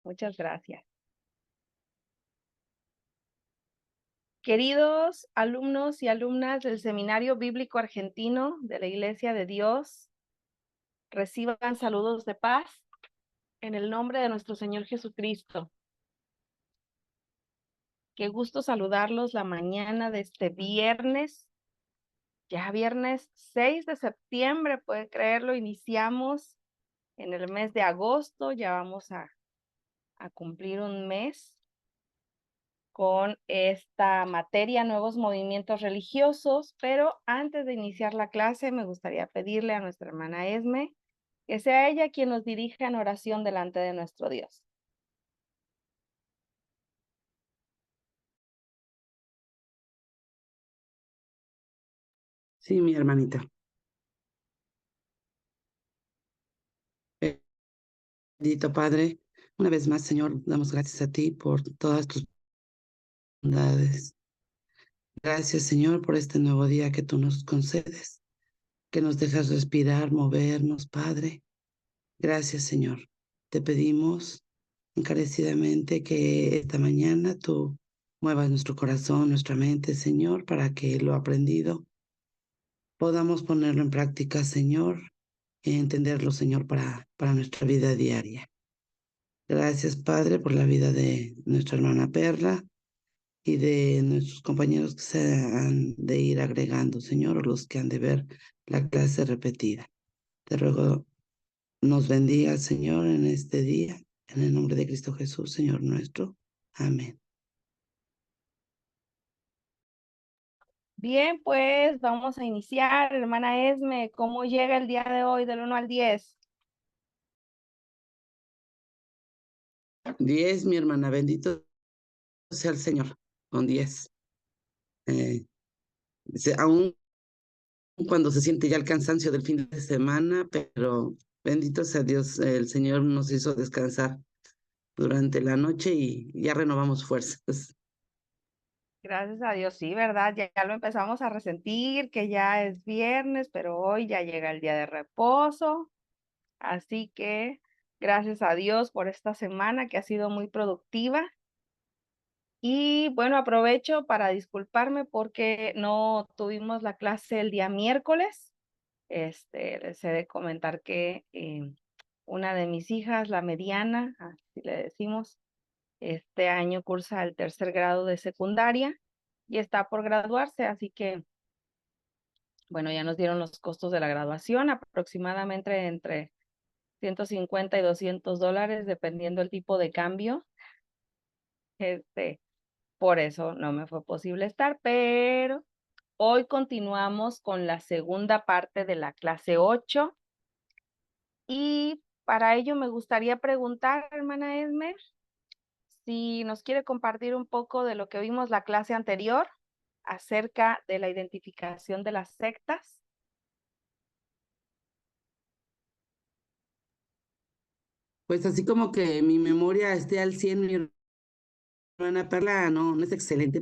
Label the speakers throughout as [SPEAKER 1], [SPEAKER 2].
[SPEAKER 1] Muchas gracias. Queridos alumnos y alumnas del Seminario Bíblico Argentino de la Iglesia de Dios, reciban saludos de paz en el nombre de nuestro Señor Jesucristo. Qué gusto saludarlos la mañana de este viernes, ya viernes 6 de septiembre, puede creerlo, iniciamos en el mes de agosto, ya vamos a cumplir un mes con esta materia, nuevos movimientos religiosos, pero antes de iniciar la clase me gustaría pedirle a nuestra hermana Esme que sea ella quien nos dirija en oración delante de nuestro Dios.
[SPEAKER 2] Sí, mi hermanita. Bendito Padre, una vez más, Señor, damos gracias a ti por todas tus bondades. Gracias, Señor, por este nuevo día que tú nos concedes, que nos dejas respirar, movernos, Padre. Gracias, Señor. Te pedimos encarecidamente que esta mañana tú muevas nuestro corazón, nuestra mente, Señor, para que lo aprendido podamos ponerlo en práctica, Señor, y entenderlo, Señor, para nuestra vida diaria. Gracias, Padre, por la vida de nuestra hermana Perla y de nuestros compañeros que se han de ir agregando, Señor, o los que han de ver la clase repetida. Te ruego nos bendiga, Señor, en este día, en el nombre de Cristo Jesús, Señor nuestro. Amén.
[SPEAKER 1] Bien, pues vamos a iniciar, hermana Esme, ¿cómo llega el día de hoy del 1 al 10?
[SPEAKER 2] 10, mi hermana, bendito sea el Señor, con 10. Aún cuando se siente ya el cansancio del fin de semana, pero bendito sea Dios, el Señor nos hizo descansar durante la noche y ya renovamos fuerzas.
[SPEAKER 1] Gracias a Dios, sí, ¿verdad? Ya lo empezamos a resentir, que ya es viernes, pero hoy ya llega el día de reposo. Así que gracias a Dios por esta semana que ha sido muy productiva. Y bueno, aprovecho para disculparme porque no tuvimos la clase el día miércoles. Les he de comentar que una de mis hijas, la mediana, así le decimos, este año cursa el 3er grado de secundaria y está por graduarse, así que, bueno, ya nos dieron los costos de la graduación, aproximadamente entre $150 y $200, dependiendo el tipo de cambio. Por eso no me fue posible estar, pero hoy continuamos con la segunda parte de la clase 8 y para ello me gustaría preguntar, hermana Esmer, si nos quiere compartir un poco de lo que vimos la clase anterior acerca de la identificación de las sectas.
[SPEAKER 2] Pues así como que mi memoria esté al 100, mi hermana Perla no es excelente,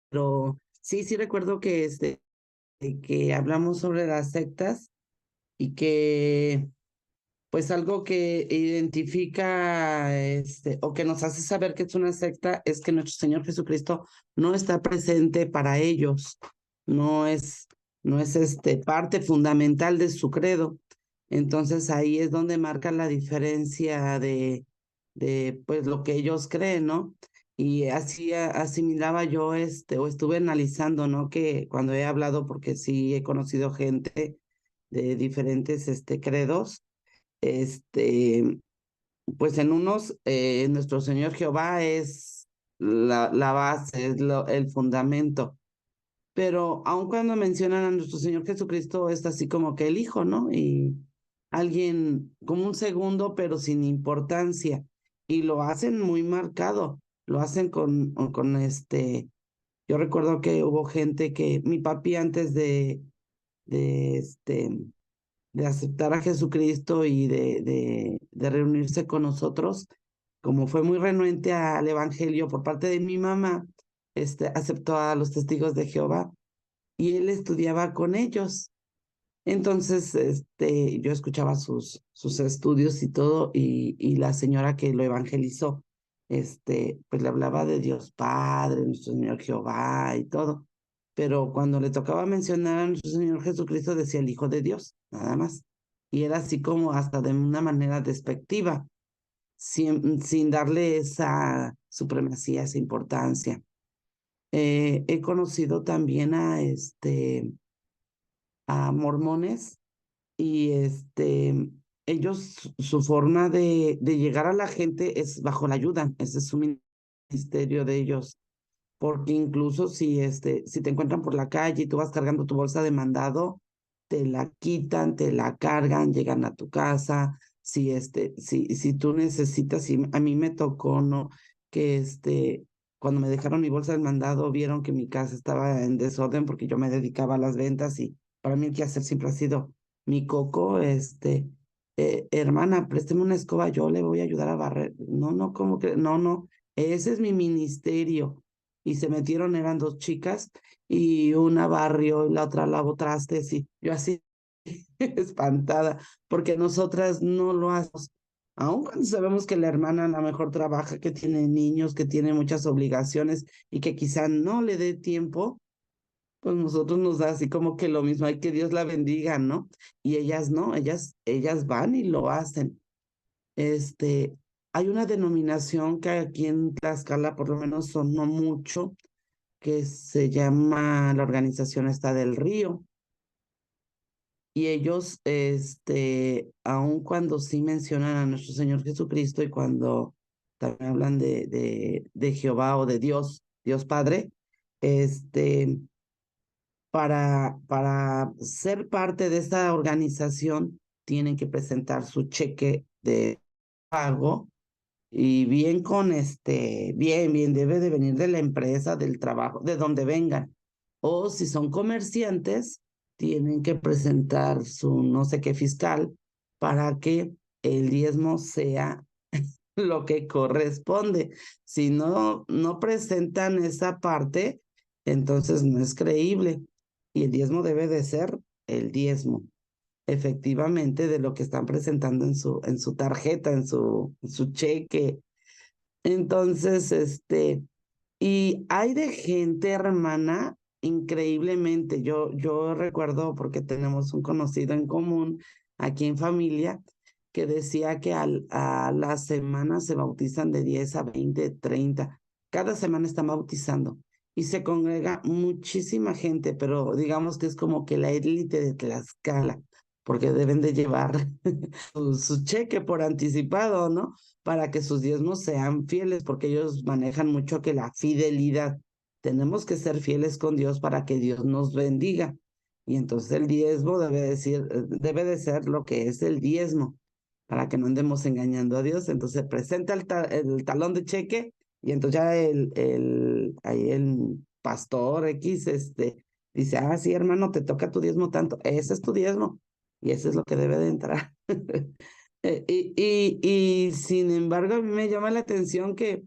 [SPEAKER 2] pero sí recuerdo que hablamos sobre las sectas y que pues algo que identifica o que nos hace saber que es una secta es que nuestro Señor Jesucristo no está presente para ellos, no es, no es parte fundamental de su credo. Entonces ahí es donde marca la diferencia de pues lo que ellos creen, ¿no? Y así asimilaba yo o estuve analizando, ¿no? Que cuando he hablado, porque sí he conocido gente de diferentes credos, este, pues en unos, nuestro Señor Jehová es la base, es el fundamento. Pero aun cuando mencionan a nuestro Señor Jesucristo, es así como que el Hijo, ¿no? Y alguien como un segundo, pero sin importancia. Y lo hacen muy marcado, lo hacen yo recuerdo que hubo gente que, mi papi antes de de aceptar a Jesucristo y de reunirse con nosotros, como fue muy renuente al Evangelio por parte de mi mamá, aceptó a los testigos de Jehová y él estudiaba con ellos. Entonces, yo escuchaba sus estudios y todo, y la señora que lo evangelizó, pues le hablaba de Dios Padre, nuestro Señor Jehová y todo. Pero cuando le tocaba mencionar a nuestro Señor Jesucristo, decía el Hijo de Dios, nada más. Y era así como hasta de una manera despectiva, sin darle esa supremacía, esa importancia. He conocido también a mormones y ellos, su forma de llegar a la gente es bajo la ayuda, ese es su ministerio de ellos, porque incluso si te encuentran por la calle y tú vas cargando tu bolsa de mandado, te la quitan, te la cargan, llegan a tu casa. Si tú necesitas, y a mí me tocó, ¿no? Que cuando me dejaron mi bolsa de mandado, vieron que mi casa estaba en desorden porque yo me dedicaba a las ventas, y para mí el quehacer siempre ha sido mi coco. Hermana, présteme una escoba, yo le voy a ayudar a barrer. No, no, ¿cómo que? No, no, ese es mi ministerio. Y se metieron, eran dos chicas, y una barrió y la otra lavó trastes, y yo así espantada, porque nosotras no lo hacemos. Aun cuando sabemos que la hermana a lo mejor trabaja, que tiene niños, que tiene muchas obligaciones y que quizá no le dé tiempo, pues nosotros nos da así como que lo mismo, hay que Dios la bendiga, ¿no? Y ellas no, ellas van y lo hacen. Este, Hay una denominación que aquí en Tlaxcala por lo menos sonó mucho, que se llama la organización esta del Río. Y ellos, aun cuando sí mencionan a nuestro Señor Jesucristo, y cuando también hablan de Jehová o de Dios, Dios Padre, este, para ser parte de esta organización, tienen que presentar su cheque de pago, y bien bien, debe de venir de la empresa, del trabajo, de donde vengan. O si son comerciantes, tienen que presentar su no sé qué fiscal para que el diezmo sea lo que corresponde. Si no presentan esa parte, entonces no es creíble. Y el diezmo debe de ser el diezmo, efectivamente, de lo que están presentando en su tarjeta, en su cheque. Entonces, y hay de gente, hermana, increíblemente. Yo recuerdo, porque tenemos un conocido en común aquí en familia, que decía que a la semana se bautizan de 10 a 20, 30. Cada semana están bautizando y se congrega muchísima gente, pero digamos que es como que la élite de Tlaxcala, porque deben de llevar su cheque por anticipado, ¿no? Para que sus diezmos sean fieles, porque ellos manejan mucho que la fidelidad. Tenemos que ser fieles con Dios para que Dios nos bendiga. Y entonces el diezmo debe de ser lo que es el diezmo, para que no andemos engañando a Dios. Entonces presenta el talón de cheque, y entonces ya ahí el pastor X, dice, ah, sí, hermano, te toca tu diezmo tanto, ese es tu diezmo, y eso es lo que debe de entrar. Y sin embargo, a mí me llama la atención que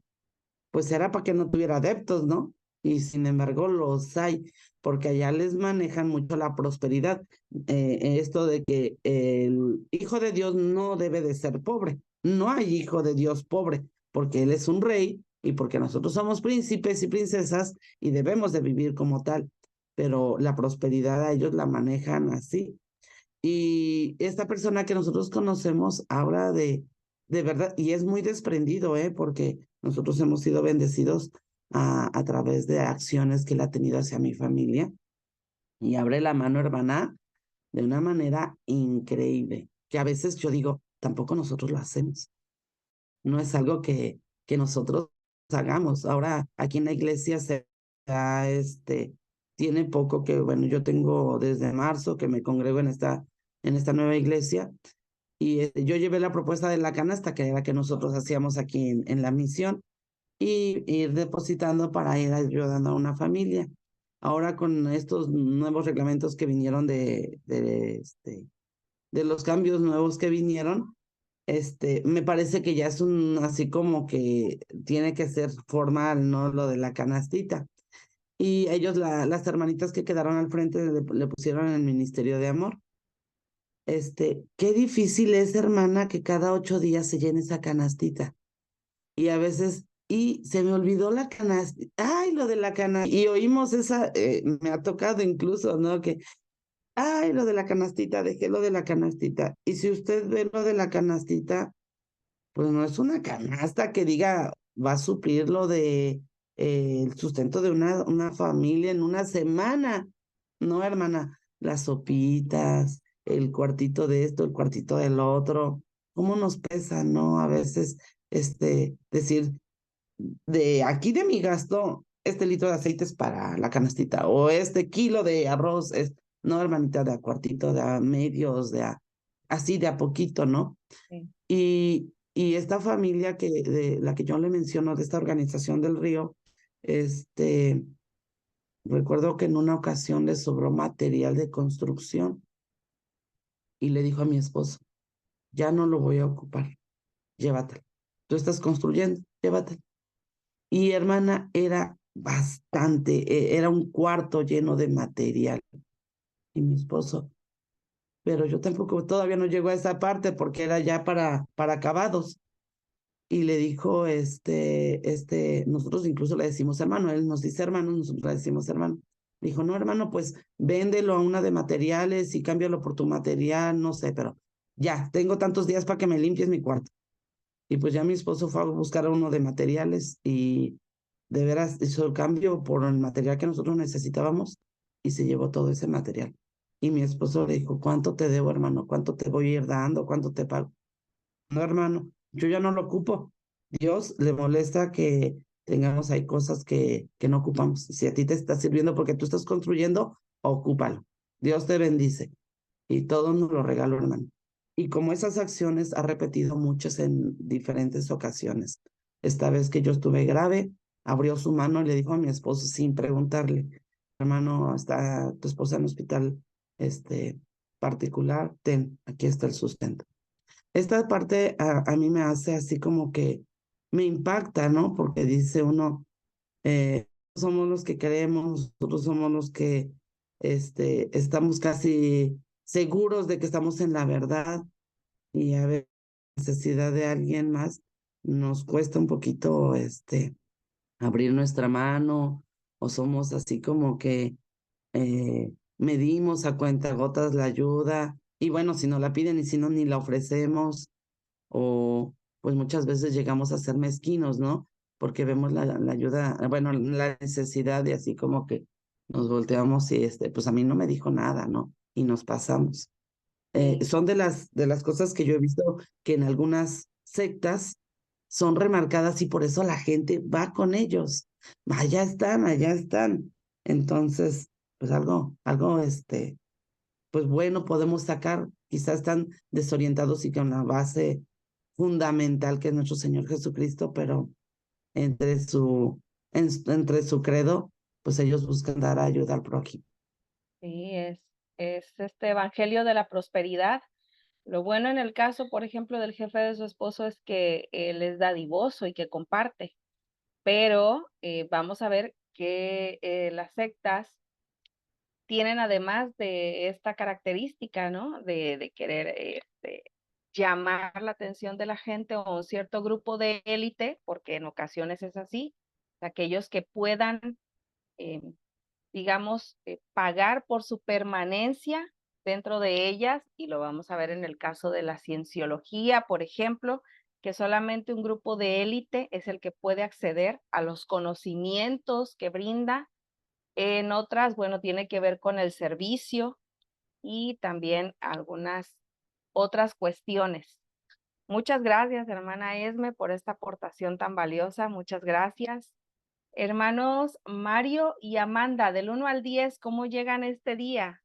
[SPEAKER 2] pues era para que no tuviera adeptos, ¿no? Y sin embargo los hay, porque allá les manejan mucho la prosperidad. Esto de que el hijo de Dios no debe de ser pobre. No hay hijo de Dios pobre, porque él es un rey y porque nosotros somos príncipes y princesas y debemos de vivir como tal. Pero la prosperidad a ellos la manejan así. Y esta persona que nosotros conocemos habla de verdad, y es muy desprendido, porque nosotros hemos sido bendecidos a través de acciones que él ha tenido hacia mi familia, y abre la mano, hermana, de una manera increíble, que a veces yo digo, tampoco nosotros lo hacemos. No es algo que nosotros hagamos. Ahora, aquí en la iglesia tiene poco que, bueno, yo tengo desde marzo que me congrego en esta nueva iglesia, y yo llevé la propuesta de la canasta, que era que nosotros hacíamos aquí en la misión, y ir depositando para ir ayudando a una familia. Ahora con estos nuevos reglamentos que vinieron de los cambios nuevos que vinieron, me parece que ya es así como que tiene que ser formal, ¿no? Lo de la canastita. Y ellos, las hermanitas que quedaron al frente, le pusieron el Ministerio de Amor. qué difícil es, hermana, que cada 8 días se llene esa canastita. Y a veces, y se me olvidó la canastita, ay, lo de la canastita. Y oímos esa, me ha tocado incluso, ¿no? Que, ay, lo de la canastita, dejé lo de la canastita. Y si usted ve lo de la canastita, pues no es una canasta que diga, va a suplir lo de el sustento de una familia en una semana. No, hermana, las sopitas, el cuartito de esto, el cuartito del otro, ¿cómo nos pesa, no? A veces, decir, de aquí de mi gasto, este litro de aceite es para la canastita, o este kilo de arroz es, no, hermanita, de a cuartito, de a medios, así de a poquito, ¿no?
[SPEAKER 1] Sí.
[SPEAKER 2] Y esta familia de la que yo le menciono, de esta organización del río, recuerdo que en una ocasión le sobró material de construcción y le dijo a mi esposo, ya no lo voy a ocupar, llévatelo. Tú estás construyendo, llévatelo. Y hermana, era bastante, era un cuarto lleno de material. Y mi esposo, pero yo tampoco, todavía no llego a esa parte porque era ya para acabados. Y le dijo, nosotros incluso le decimos hermano, él nos dice hermano, nosotros le decimos hermano. Dijo, no, hermano, pues véndelo a una de materiales y cámbialo por tu material, no sé, pero ya, tengo tantos días para que me limpies mi cuarto. Y pues ya mi esposo fue a buscar uno de materiales y de veras hizo el cambio por el material que nosotros necesitábamos y se llevó todo ese material. Y mi esposo le dijo, ¿cuánto te debo, hermano? ¿Cuánto te voy a ir dando? ¿Cuánto te pago? No, hermano, yo ya no lo ocupo. Dios le molesta que tengamos ahí cosas que no ocupamos. Si a ti te está sirviendo porque tú estás construyendo, ocúpalo. Dios te bendice. Y todo nos lo regaló, hermano. Y como esas acciones ha repetido muchas en diferentes ocasiones. Esta vez que yo estuve grave, abrió su mano y le dijo a mi esposo sin preguntarle, hermano, está tu esposa en hospital particular, ten, aquí está el sustento. Esta parte a mí me hace así como que me impacta, ¿no? Porque dice uno, somos los que creemos, nosotros somos los que estamos casi seguros de que estamos en la verdad y a ver, necesidad de alguien más, nos cuesta un poquito abrir nuestra mano o somos así como que medimos a cuentagotas la ayuda y bueno, si no la piden y si no, ni la ofrecemos o pues muchas veces llegamos a ser mezquinos, ¿no? Porque vemos la ayuda, bueno, la necesidad y así como que nos volteamos y pues a mí no me dijo nada, ¿no? Y nos pasamos.
[SPEAKER 1] Sí.
[SPEAKER 2] Son de las cosas que yo he visto que en algunas sectas son remarcadas y por eso la gente va con ellos. Allá están, allá están. Entonces, pues algo, pues bueno, podemos sacar, quizás están desorientados y con la base fundamental que es nuestro Señor Jesucristo, pero entre su credo, pues ellos buscan dar ayuda al prójimo.
[SPEAKER 1] Sí, es este evangelio de la prosperidad. Lo bueno en el caso, por ejemplo, del jefe de su esposo es que él es dadivoso y que comparte, pero vamos a ver que las sectas tienen además de esta característica, ¿no? De querer llamar la atención de la gente o un cierto grupo de élite, porque en ocasiones es así, aquellos que puedan eh, digamos, pagar por su permanencia dentro de ellas, y lo vamos a ver en el caso de la cienciología, por ejemplo, que solamente un grupo de élite es el que puede acceder a los conocimientos que brinda. En otras, bueno, tiene que ver con el servicio y también algunas otras cuestiones. Muchas gracias, hermana Esme, por esta aportación tan valiosa. Muchas gracias. Hermanos Mario y Amanda, del 1 al 10, ¿cómo llegan este día?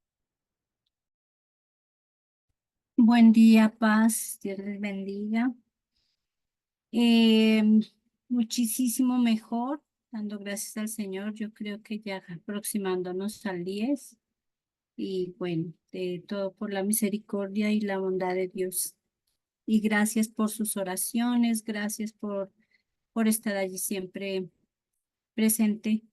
[SPEAKER 3] Buen día, paz, Dios les bendiga. Eh, Muchísimo mejor, dando gracias al Señor. Yo creo que ya aproximándonos al 10 y bueno, todo por la misericordia y la bondad de Dios. Y gracias por sus oraciones, gracias por estar allí siempre presente,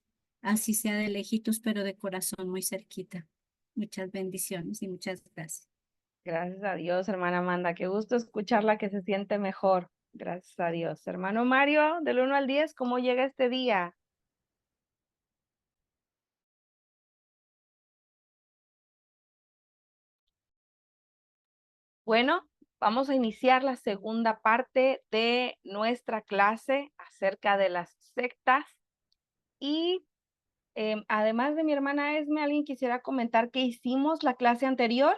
[SPEAKER 3] así sea de lejitos, pero de corazón muy cerquita. Muchas bendiciones y muchas gracias.
[SPEAKER 1] Gracias a Dios, hermana Amanda. Qué gusto escucharla que se siente mejor. Gracias a Dios. Hermano Mario, del 1 al 10, ¿cómo llega este día? Bueno, vamos a iniciar la segunda parte de nuestra clase acerca de las sectas. Y además de mi hermana Esme, ¿alguien quisiera comentar qué hicimos la clase anterior?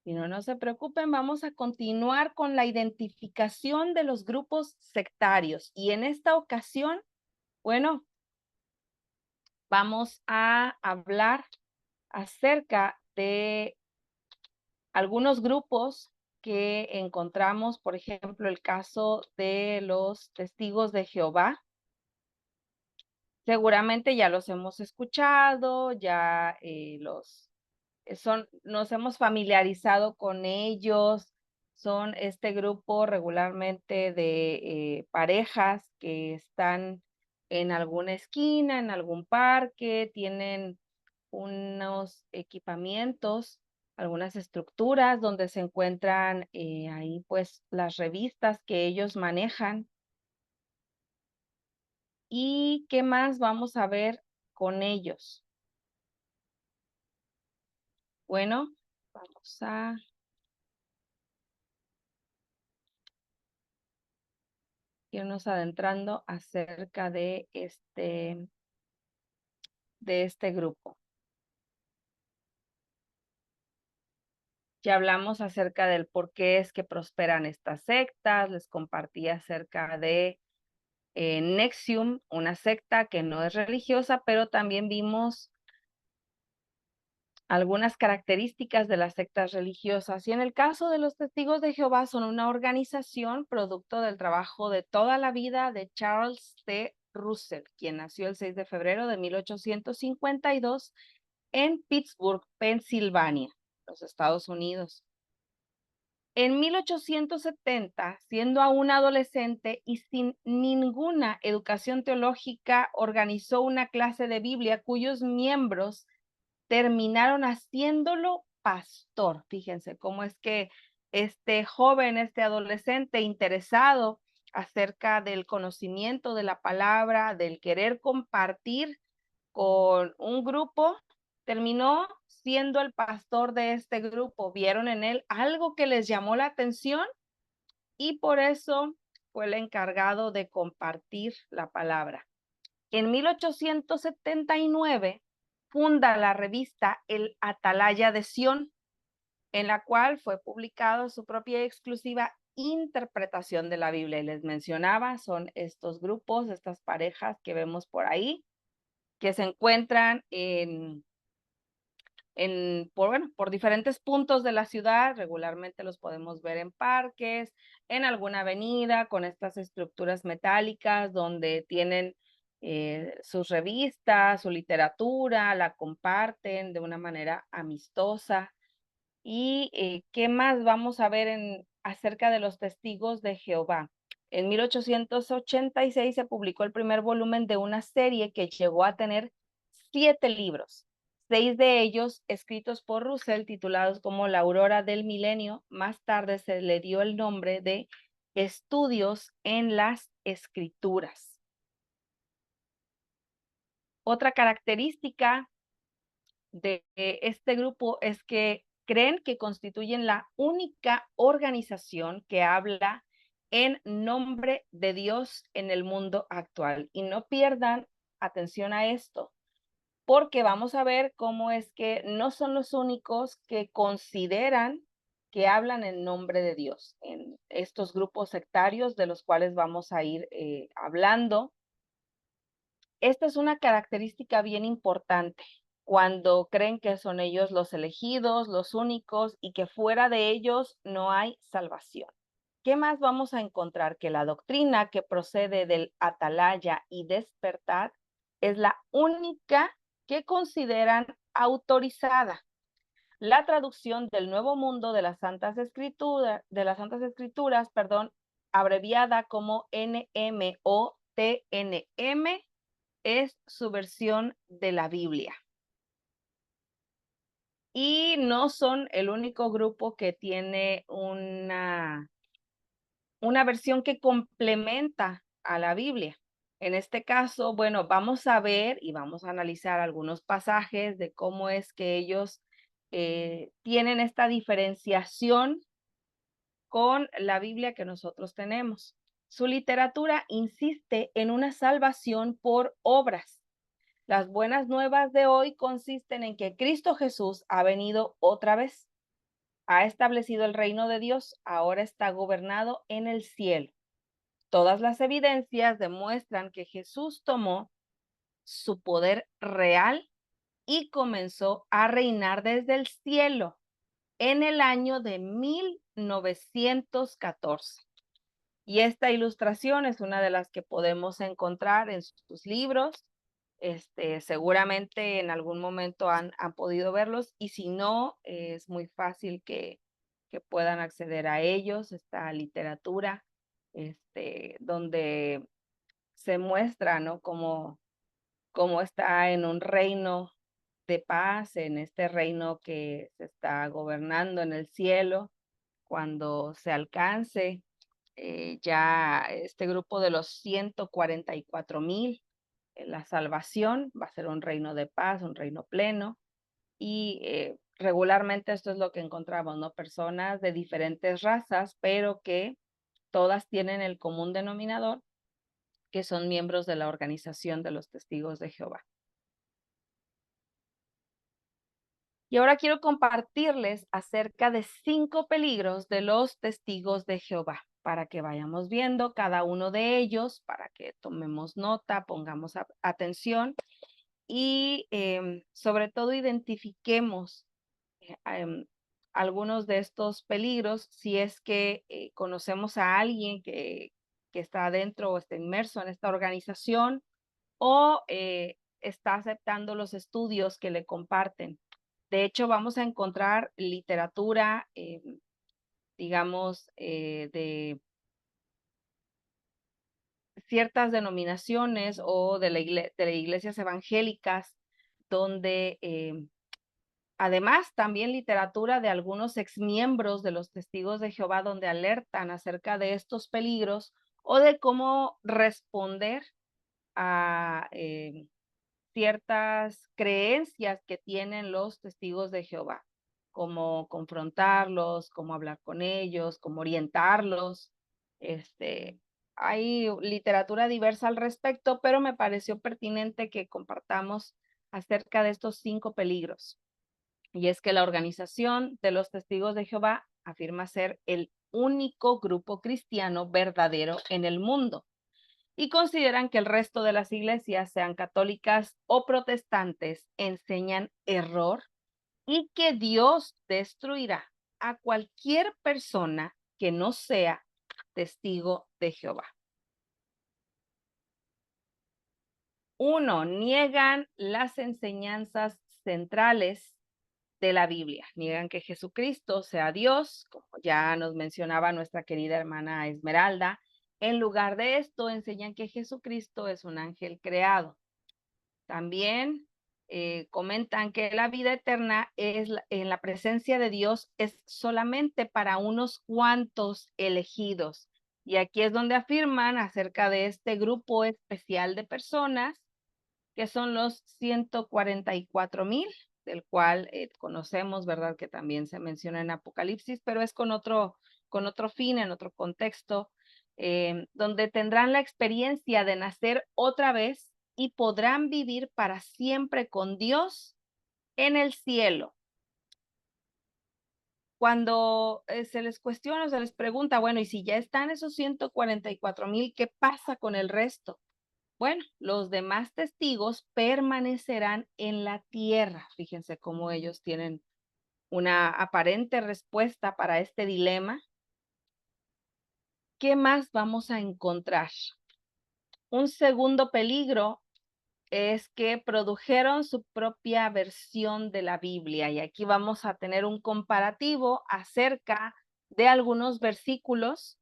[SPEAKER 1] Si no, no se preocupen, vamos a continuar con la identificación de los grupos sectarios. Y en esta ocasión, bueno, vamos a hablar acerca de algunos grupos que encontramos, por ejemplo, el caso de los testigos de Jehová. Seguramente ya los hemos escuchado, ya nos hemos familiarizado con ellos. Son este grupo regularmente de parejas que están en alguna esquina, en algún parque, tienen unos equipamientos, algunas estructuras donde se encuentran ahí pues las revistas que ellos manejan. ¿Y qué más vamos a ver con ellos? Bueno, vamos a irnos adentrando acerca de este grupo. Ya hablamos acerca del por qué es que prosperan estas sectas, les compartí acerca de Nexium, una secta que no es religiosa, pero también vimos algunas características de las sectas religiosas. Y en el caso de los Testigos de Jehová, son una organización producto del trabajo de toda la vida de Charles T. Russell, quien nació el 6 de febrero de 1852 en Pittsburgh, Pensilvania, los Estados Unidos. En 1870, siendo aún adolescente y sin ninguna educación teológica, organizó una clase de Biblia cuyos miembros terminaron haciéndolo pastor. Fíjense cómo es que este joven, este adolescente interesado acerca del conocimiento de la palabra, del querer compartir con un grupo, terminó siendo el pastor de este grupo. Vieron en él algo que les llamó la atención y por eso fue el encargado de compartir la palabra. En 1879 funda la revista El Atalaya de Sion, en la cual fue publicado su propia exclusiva interpretación de la Biblia. Y les mencionaba, son estos grupos, estas parejas que vemos por ahí, que se encuentran por diferentes puntos de la ciudad. Regularmente los podemos ver en parques, en alguna avenida, con estas estructuras metálicas donde tienen sus revistas, su literatura, la comparten de una manera amistosa. ¿Y qué más vamos a ver acerca de los testigos de Jehová? En 1886 se publicó el primer volumen de una serie que llegó a tener 7 libros, 6 de ellos escritos por Russell, titulados como La Aurora del Milenio. Más tarde se le dio el nombre de Estudios en las Escrituras. Otra característica de este grupo es que creen que constituyen la única organización que habla en nombre de Dios en el mundo actual. Y no pierdan atención a esto, porque vamos a ver cómo es que no son los únicos que consideran que hablan en nombre de Dios en estos grupos sectarios de los cuales vamos a ir hablando. Esta es una característica bien importante cuando creen que son ellos los elegidos, los únicos y que fuera de ellos no hay salvación. ¿Qué más vamos a encontrar? Que la doctrina que procede del Atalaya y Despertar es la única que consideran autorizada. La traducción del Nuevo Mundo de las Santas Escrituras, abreviada como NMOTNM, es su versión de la Biblia. Y no son el único grupo que tiene una versión que complementa a la Biblia. En este caso, bueno, vamos a ver y vamos a analizar algunos pasajes de cómo es que ellos tienen esta diferenciación con la Biblia que nosotros tenemos. Su literatura insiste en una salvación por obras. Las buenas nuevas de hoy consisten en que Cristo Jesús ha venido otra vez, ha establecido el reino de Dios, ahora está gobernado en el cielo. Todas las evidencias demuestran que Jesús tomó su poder real y comenzó a reinar desde el cielo en el año de 1914. Y esta ilustración es una de las que podemos encontrar en sus libros. Seguramente en algún momento han podido verlos, y si no, es muy fácil que puedan acceder a ellos. Esta literatura, donde se muestra, ¿no? Cómo está en un reino de paz, en este reino que se está gobernando en el cielo, cuando se alcance ya este grupo de los 144,000, la salvación va a ser un reino de paz, un reino pleno. Y regularmente esto es lo que encontramos, ¿no? Personas de diferentes razas, pero que todas tienen el común denominador, que son miembros de la organización de los Testigos de Jehová. Y ahora quiero compartirles acerca de 5 peligros de los Testigos de Jehová, para que vayamos viendo cada uno de ellos, para que tomemos nota, pongamos atención y sobre todo identifiquemos algunos de estos peligros, si es que conocemos a alguien que está dentro o está inmerso en esta organización, o está aceptando los estudios que le comparten. De hecho, vamos a encontrar literatura, digamos, de ciertas denominaciones o de las iglesias evangélicas, donde además también literatura de algunos exmiembros de los Testigos de Jehová, donde alertan acerca de estos peligros o de cómo responder a ciertas creencias que tienen los Testigos de Jehová, cómo confrontarlos, cómo hablar con ellos, cómo orientarlos. Hay literatura diversa al respecto, pero me pareció pertinente que compartamos acerca de estos 5 peligros. Y es que la organización de los Testigos de Jehová afirma ser el único grupo cristiano verdadero en el mundo, y consideran que el resto de las iglesias, sean católicas o protestantes, enseñan error y que Dios destruirá a cualquier persona que no sea testigo de Jehová. 1. Niegan las enseñanzas centrales de la Biblia. Niegan que Jesucristo sea Dios, como ya nos mencionaba nuestra querida hermana Esmeralda. En lugar de esto, enseñan que Jesucristo es un ángel creado. También comentan que la vida eterna en la presencia de Dios es solamente para unos cuantos elegidos. Y aquí es donde afirman acerca de este grupo especial de personas, que son los 144,000, del cual conocemos, ¿verdad? Que también se menciona en Apocalipsis, pero es con otro fin, en otro contexto, donde tendrán la experiencia de nacer otra vez y podrán vivir para siempre con Dios en el cielo. Cuando se les cuestiona, se les pregunta, bueno, y si ya están esos 144,000, ¿qué pasa con el resto? Bueno, los demás testigos permanecerán en la tierra. Fíjense cómo ellos tienen una aparente respuesta para este dilema. ¿Qué más vamos a encontrar? Un segundo peligro es que produjeron su propia versión de la Biblia. Y aquí vamos a tener un comparativo acerca de algunos versículos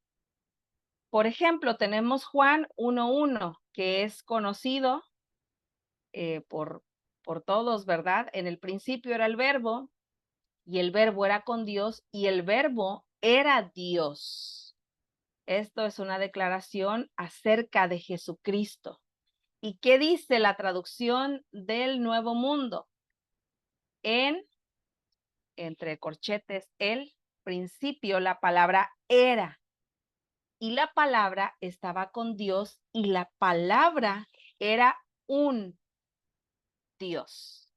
[SPEAKER 1] Por ejemplo, tenemos Juan 1:1, que es conocido por todos, ¿verdad? En el principio era el verbo, y el verbo era con Dios, y el verbo era Dios. Esto es una declaración acerca de Jesucristo. ¿Y qué dice la traducción del Nuevo Mundo? Entre corchetes, el principio, la palabra era. Y la palabra estaba con Dios y la palabra era un Dios.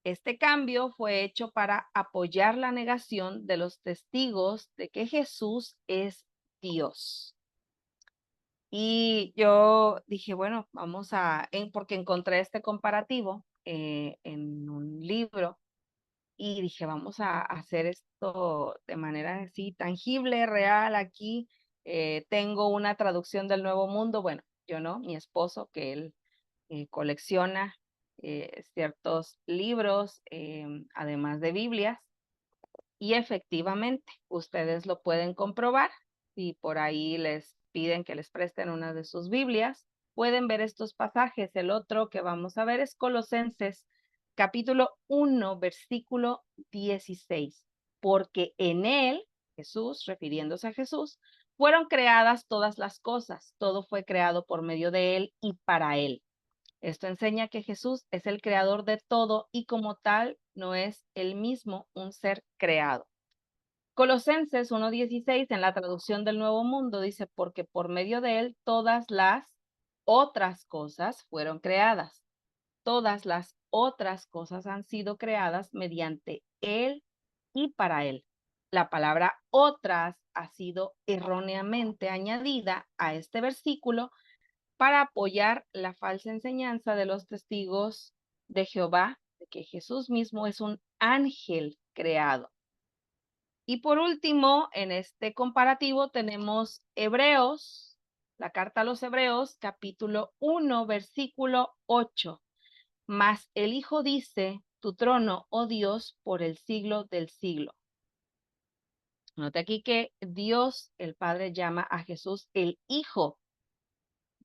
[SPEAKER 1] Este cambio fue hecho para apoyar la negación de los testigos de que Jesús es Dios. Y yo dije, bueno, porque encontré este comparativo en un libro y dije, vamos a hacer esto de manera así tangible, real. Aquí tengo una traducción del Nuevo Mundo. Bueno, yo no, mi esposo, que él colecciona ciertos libros, además de Biblias, y efectivamente, ustedes lo pueden comprobar. Si por ahí les piden que les presten una de sus Biblias, pueden ver estos pasajes. El otro que vamos a ver es Colosenses, capítulo 1, versículo 16. Porque en él, Jesús, refiriéndose a Jesús, fueron creadas todas las cosas. Todo fue creado por medio de él y para él. Esto enseña que Jesús es el creador de todo y como tal no es él mismo un ser creado. Colosenses 1:16 en la traducción del Nuevo Mundo dice, porque por medio de él todas las otras cosas fueron creadas. Todas las otras cosas han sido creadas mediante él y para él. La palabra otras ha sido erróneamente añadida a este versículo para apoyar la falsa enseñanza de los testigos de Jehová, de que Jesús mismo es un ángel creado. Y por último, en este comparativo tenemos Hebreos, la carta a los Hebreos, capítulo 1, versículo 8. Mas el Hijo dice, tu trono, oh Dios, por el siglo del siglo. Note aquí que Dios, el Padre, llama a Jesús el Hijo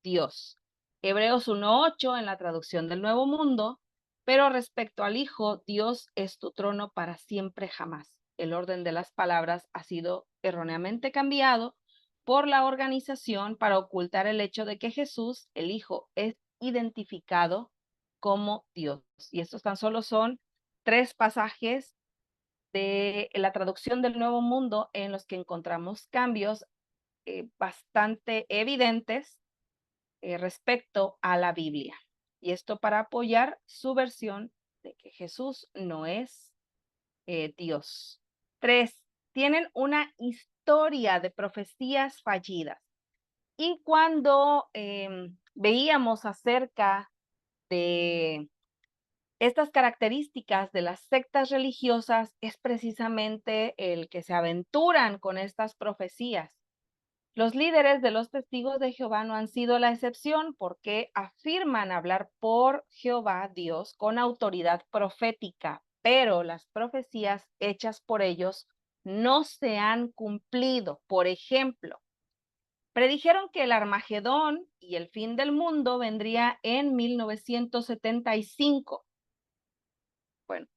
[SPEAKER 1] Dios. Hebreos 1:8 en la traducción del Nuevo Mundo, pero respecto al Hijo, Dios es tu trono para siempre jamás. El orden de las palabras ha sido erróneamente cambiado por la organización para ocultar el hecho de que Jesús, el Hijo, es identificado como Dios. Y estos tan solo son 3 pasajes de la traducción del Nuevo Mundo en los que encontramos cambios bastante evidentes respecto a la Biblia. Y esto para apoyar su versión de que Jesús no es Dios. 3. Tienen una historia de profecías fallidas. Y cuando veíamos acerca de estas características de las sectas religiosas, es precisamente el que se aventuran con estas profecías. Los líderes de los testigos de Jehová no han sido la excepción porque afirman hablar por Jehová Dios con autoridad profética, pero las profecías hechas por ellos no se han cumplido. Por ejemplo, predijeron que el Armagedón y el fin del mundo vendría en 1975. Bueno,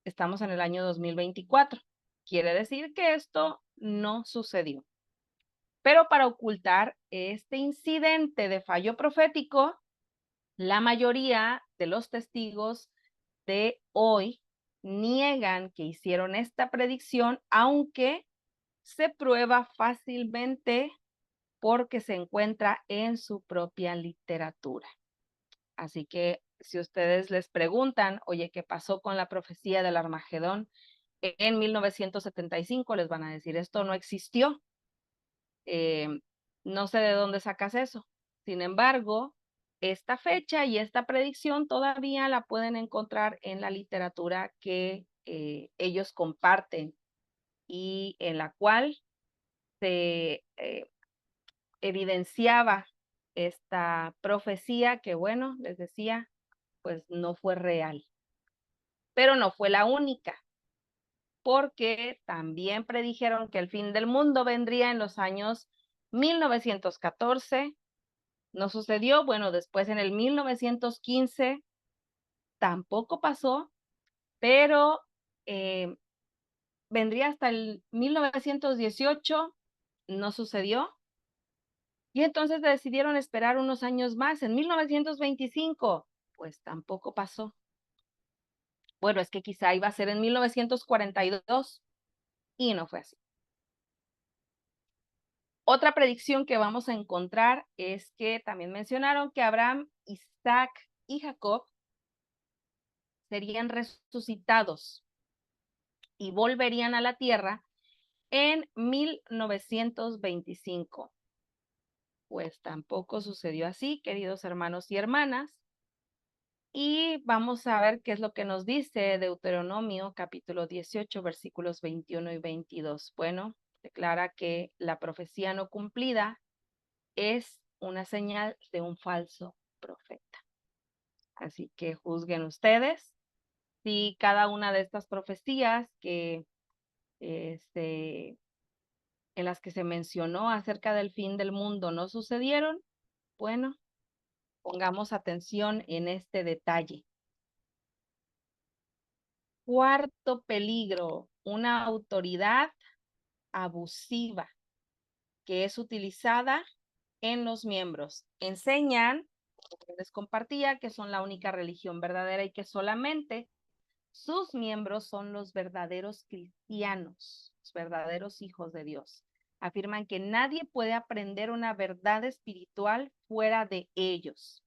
[SPEAKER 1] estamos en el año 2024. Quiere decir que esto no sucedió. Pero para ocultar este incidente de fallo profético, la mayoría de los testigos de hoy niegan que hicieron esta predicción, aunque se prueba fácilmente porque se encuentra en su propia literatura. Así que si ustedes les preguntan, oye, ¿qué pasó con la profecía del Armagedón en 1975? Les van a decir, esto no existió. No sé de dónde sacas eso. Sin embargo, esta fecha y esta predicción todavía la pueden encontrar en la literatura que ellos comparten y en la cual se evidenciaba esta profecía que, bueno, les decía, pues no fue real. Pero no fue la única, porque también predijeron que el fin del mundo vendría en los años 1914 no sucedió. Bueno, después en el 1915 tampoco pasó, pero vendría hasta el 1918, no sucedió. Y entonces decidieron esperar unos años más. En 1925, pues tampoco pasó. Bueno, es que quizá iba a ser en 1942 y no fue así. Otra predicción que vamos a encontrar es que también mencionaron que Abraham, Isaac y Jacob serían resucitados y volverían a la tierra en 1925. Pues tampoco sucedió así, queridos hermanos y hermanas. Y vamos a ver qué es lo que nos dice Deuteronomio capítulo 18, versículos 21 y 22. Bueno, declara que la profecía no cumplida es una señal de un falso profeta. Así que juzguen ustedes si cada una de estas profecías que en las que se mencionó acerca del fin del mundo no sucedieron. Bueno, pongamos atención en este detalle. Cuarto peligro, una autoridad abusiva que es utilizada en los miembros. Enseñan, como les compartía, que son la única religión verdadera y que solamente sus miembros son los verdaderos cristianos, los verdaderos hijos de Dios. Afirman que nadie puede aprender una verdad espiritual fuera de ellos.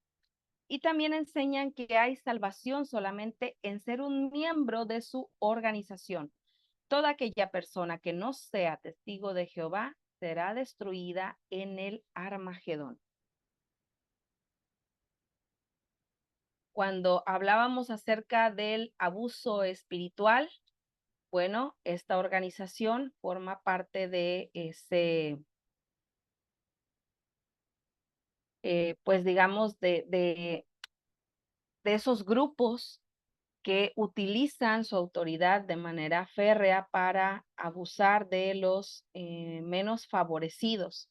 [SPEAKER 1] Y también enseñan que hay salvación solamente en ser un miembro de su organización. Toda aquella persona que no sea testigo de Jehová será destruida en el Armagedón. Cuando hablábamos acerca del abuso espiritual, bueno, esta organización forma parte de ese, pues digamos, de esos grupos que utilizan su autoridad de manera férrea para abusar de los menos favorecidos,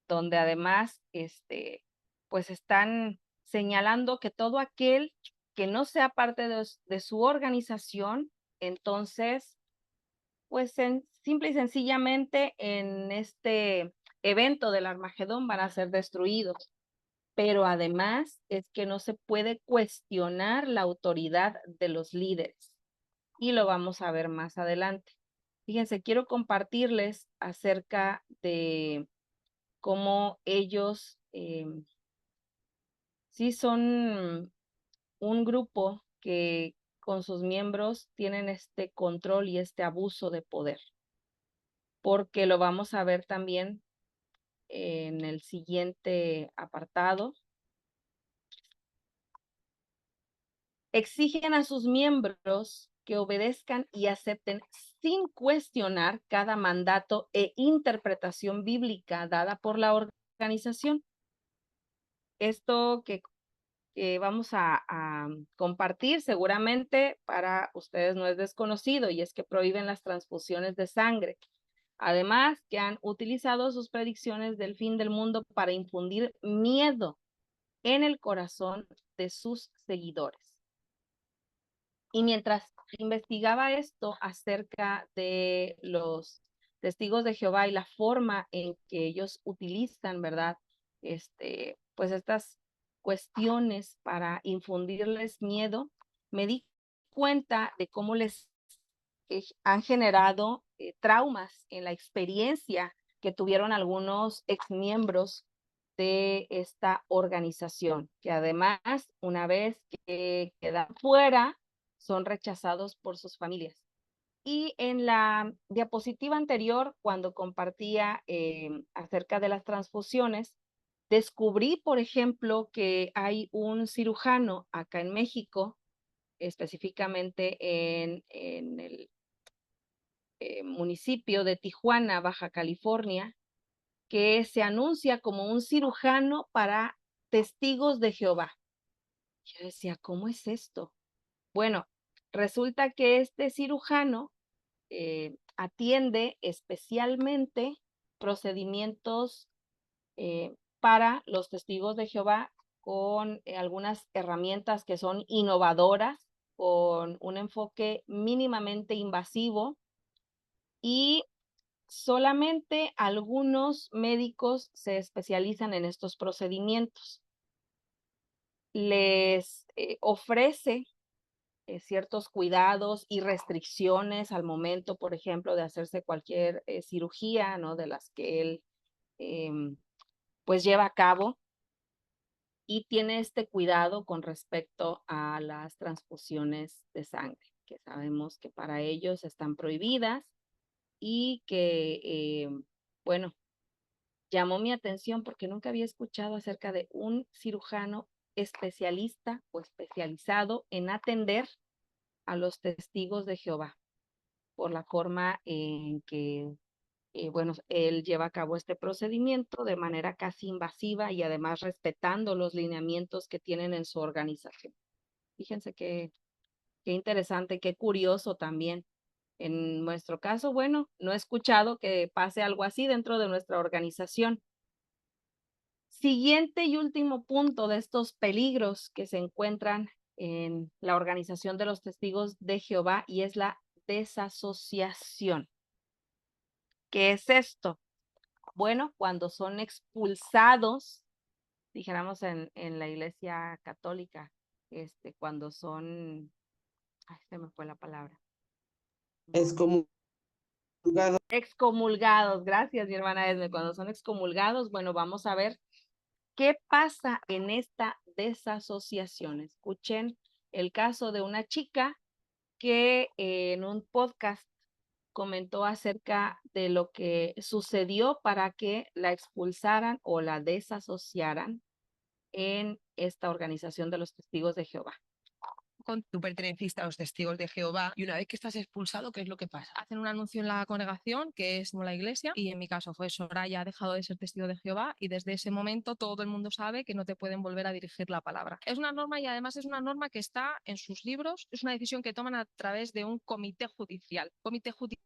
[SPEAKER 1] donde además, pues están señalando que todo aquel que no sea parte de su organización, entonces, pues simple y sencillamente en este evento del Armagedón van a ser destruidos. Pero además es que no se puede cuestionar la autoridad de los líderes. Y lo vamos a ver más adelante. Fíjense, quiero compartirles acerca de cómo ellos sí son un grupo que con sus miembros tienen este control y este abuso de poder, porque lo vamos a ver también en el siguiente apartado. Exigen a sus miembros que obedezcan y acepten sin cuestionar cada mandato e interpretación bíblica dada por la organización. Esto que vamos a compartir seguramente para ustedes no es desconocido, y es que prohíben las transfusiones de sangre. Además, que han utilizado sus predicciones del fin del mundo para infundir miedo en el corazón de sus seguidores. Y mientras investigaba esto acerca de los testigos de Jehová y la forma en que ellos utilizan, ¿verdad? Pues estas cuestiones para infundirles miedo, me di cuenta de cómo les han generado traumas en la experiencia que tuvieron algunos exmiembros de esta organización, que además, una vez que quedan fuera, son rechazados por sus familias. Y en la diapositiva anterior, cuando compartía acerca de las transfusiones, descubrí, por ejemplo, que hay un cirujano acá en México, específicamente en el municipio de Tijuana, Baja California, que se anuncia como un cirujano para testigos de Jehová. Yo decía, ¿cómo es esto? Bueno, resulta que este cirujano atiende especialmente procedimientos para los testigos de Jehová con algunas herramientas que son innovadoras, con un enfoque mínimamente invasivo, y solamente algunos médicos se especializan en estos procedimientos. Les ofrece ciertos cuidados y restricciones al momento, por ejemplo, de hacerse cualquier cirugía, ¿no? De las que él pues lleva a cabo, y tiene este cuidado con respecto a las transfusiones de sangre, que sabemos que para ellos están prohibidas y que, bueno, llamó mi atención porque nunca había escuchado acerca de un cirujano especialista o especializado en atender a los testigos de Jehová, por la forma en que, bueno, él lleva a cabo este procedimiento de manera casi invasiva y además respetando los lineamientos que tienen en su organización. Fíjense qué interesante, qué curioso también. En nuestro caso, bueno, no he escuchado que pase algo así dentro de nuestra organización. Siguiente y último punto de estos peligros que se encuentran en la organización de los testigos de Jehová, y es la desasociación. ¿Qué es esto? Bueno, cuando son expulsados, dijéramos en la iglesia católica, cuando son, ay, se me fue la palabra.
[SPEAKER 2] Excomulgado.
[SPEAKER 1] Excomulgados, gracias mi hermana Esme, cuando son excomulgados, bueno, vamos a ver qué pasa en esta desasociación. Escuchen el caso de una chica que en un podcast comentó acerca de lo que sucedió para que la expulsaran o la desasociaran en esta organización de los testigos de Jehová.
[SPEAKER 4] Tú perteneciste a los testigos de Jehová y una vez que estás expulsado, ¿qué es lo que pasa? Hacen un anuncio en la congregación, que es como la iglesia, y en mi caso fue Soraya ha dejado de ser testigo de Jehová y desde ese momento todo el mundo sabe que no te pueden volver a dirigir la palabra. Es una norma y además es una norma que está en sus libros, es una decisión que toman a través de un comité judicial. Comité judicial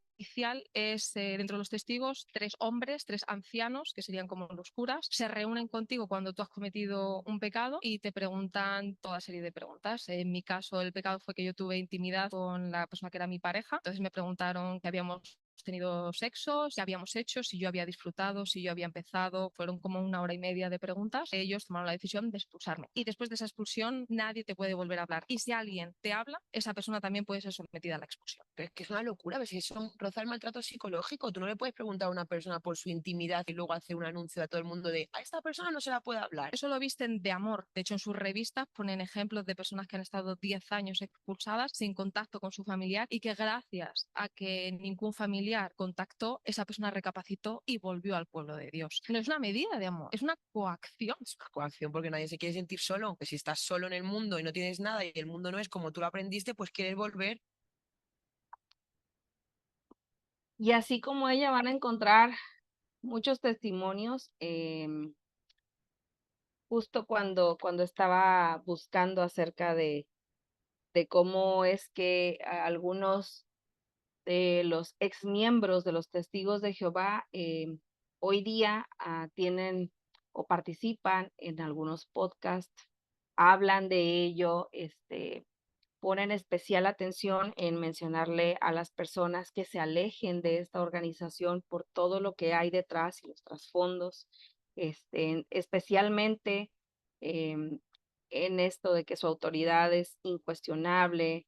[SPEAKER 4] es, dentro de los testigos, 3 hombres, 3 ancianos, que serían como los curas, se reúnen contigo cuando tú has cometido un pecado y te preguntan toda serie de preguntas. En mi caso, el pecado fue que yo tuve intimidad con la persona que era mi pareja, entonces me preguntaron que habíamos tenido sexo, si habíamos hecho, si yo había disfrutado, si yo había empezado. Fueron como 1 hora y media de preguntas. Ellos tomaron la decisión de expulsarme. Y después de esa expulsión, nadie te puede volver a hablar. Y si alguien te habla, esa persona también puede ser sometida a la expulsión.
[SPEAKER 5] Pero es que es una locura, a ver si eso roza el maltrato psicológico. Tú no le puedes preguntar a una persona por su intimidad y luego hacer un anuncio a todo el mundo de a esta persona no se la puede hablar.
[SPEAKER 4] Eso lo visten de amor. De hecho, en sus revistas ponen ejemplos de personas que han estado 10 años expulsadas sin contacto con su familiar y que gracias a que ningún familiar contactó, esa persona recapacitó y volvió al pueblo de Dios. No es una medida de amor, es una coacción.
[SPEAKER 5] Es una coacción porque nadie se quiere sentir solo. Que si estás solo en el mundo y no tienes nada y el mundo no es como tú lo aprendiste, pues quieres volver.
[SPEAKER 1] Y así como ella van a encontrar muchos testimonios, justo cuando estaba buscando acerca de cómo es que algunos de los exmiembros de los testigos de Jehová hoy día tienen o participan en algunos podcasts, hablan de ello, ponen especial atención en mencionarle a las personas que se alejen de esta organización por todo lo que hay detrás y los trasfondos, especialmente en esto de que su autoridad es incuestionable.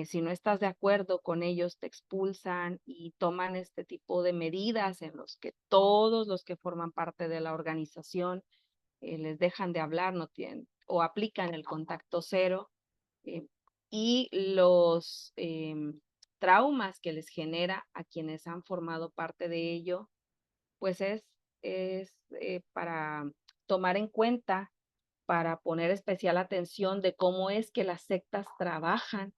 [SPEAKER 1] Si no estás de acuerdo con ellos, te expulsan y toman este tipo de medidas en los que todos los que forman parte de la organización les dejan de hablar, no tienen o aplican el contacto cero. eh, y los traumas que les genera a quienes han formado parte de ello, pues es para tomar en cuenta, para poner especial atención de cómo es que las sectas trabajan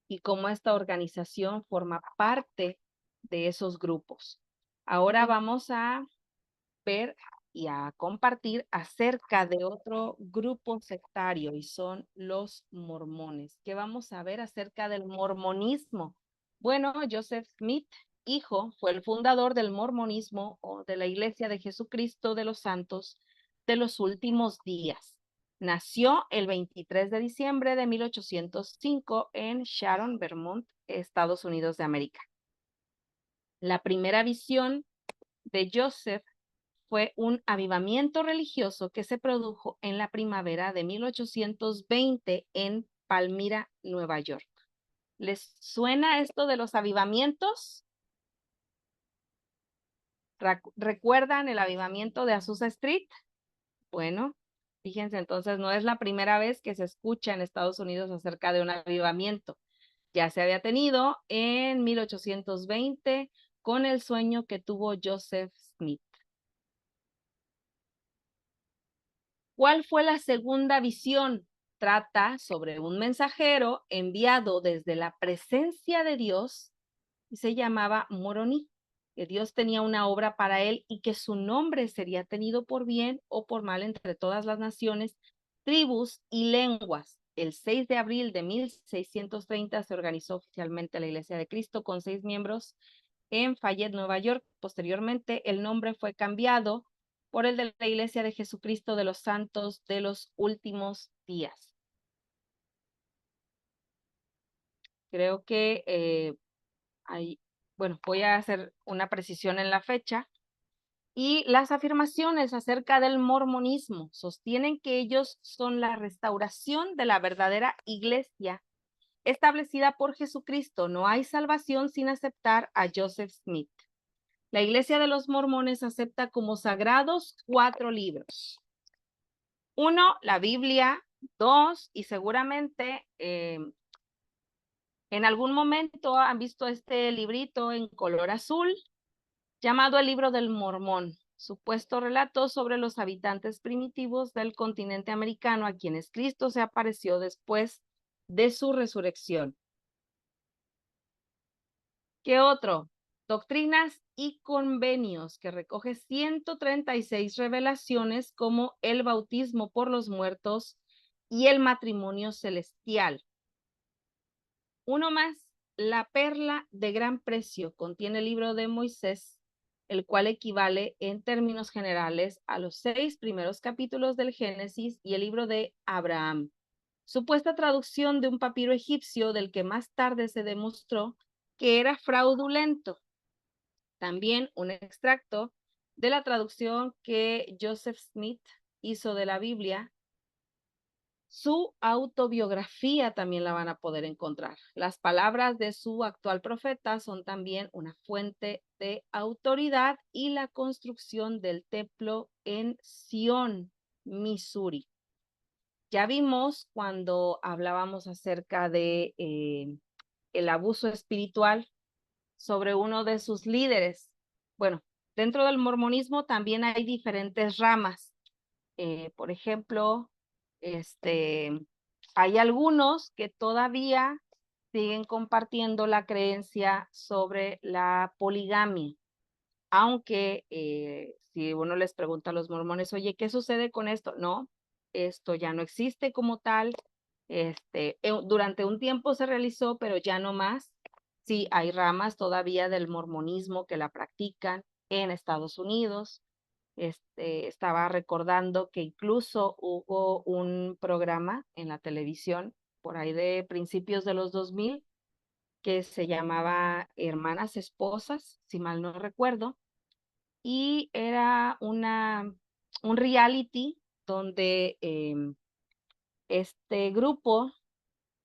[SPEAKER 1] y cómo esta organización forma parte de esos grupos. Ahora vamos a ver y a compartir acerca de otro grupo sectario y son los mormones. ¿Qué vamos a ver acerca del mormonismo? Bueno, Joseph Smith hijo, fue el fundador del mormonismo o de la Iglesia de Jesucristo de los Santos de los Últimos Días. Nació el 23 de diciembre de 1805 en Sharon, Vermont, Estados Unidos de América. La primera visión de Joseph fue un avivamiento religioso que se produjo en la primavera de 1820 en Palmyra, Nueva York. ¿Les suena esto de los avivamientos? ¿Recuerdan el avivamiento de Azusa Street? Bueno, fíjense, entonces no es la primera vez que se escucha en Estados Unidos acerca de un avivamiento. Ya se había tenido en 1820 con el sueño que tuvo Joseph Smith. ¿Cuál fue la segunda visión? Trata sobre un mensajero enviado desde la presencia de Dios y se llamaba Moroni, que Dios tenía una obra para él y que su nombre sería tenido por bien o por mal entre todas las naciones, tribus y lenguas. El 6 de abril de 1630 se organizó oficialmente la Iglesia de Cristo con 6 miembros en Fayette, Nueva York. Posteriormente, el nombre fue cambiado por el de la Iglesia de Jesucristo de los Santos de los Últimos Días. Creo que bueno, voy a hacer una precisión en la fecha. Y las afirmaciones acerca del mormonismo sostienen que ellos son la restauración de la verdadera iglesia establecida por Jesucristo. No hay salvación sin aceptar a Joseph Smith. La iglesia de los mormones acepta como sagrados 4 libros. 1, la Biblia. 2, y seguramente en algún momento han visto este librito en color azul, llamado el Libro del Mormón, supuesto relato sobre los habitantes primitivos del continente americano a quienes Cristo se apareció después de su resurrección. ¿Qué otro? Doctrinas y convenios, que recoge 136 revelaciones como el bautismo por los muertos y el matrimonio celestial. Uno más, la perla de gran precio, contiene el libro de Moisés, el cual equivale en términos generales a los 6 primeros capítulos del Génesis y el libro de Abraham. Supuesta traducción de un papiro egipcio del que más tarde se demostró que era fraudulento. También un extracto de la traducción que Joseph Smith hizo de la Biblia. Su autobiografía también la van a poder encontrar. Las palabras de su actual profeta son también una fuente de autoridad y la construcción del templo en Sion, Missouri. Ya vimos cuando hablábamos acerca de el abuso espiritual sobre uno de sus líderes. Bueno, dentro del mormonismo también hay diferentes ramas. Por ejemplo, hay algunos que todavía siguen compartiendo la creencia sobre la poligamia, aunque si uno les pregunta a los mormones, oye, ¿qué sucede con esto? No, esto ya no existe como tal. Durante un tiempo se realizó, pero ya no más. Sí, hay ramas todavía del mormonismo que la practican en Estados Unidos. Estaba recordando que incluso hubo un programa en la televisión por ahí de principios de los 2000 que se llamaba Hermanas Esposas, si mal no recuerdo, y era un reality donde este grupo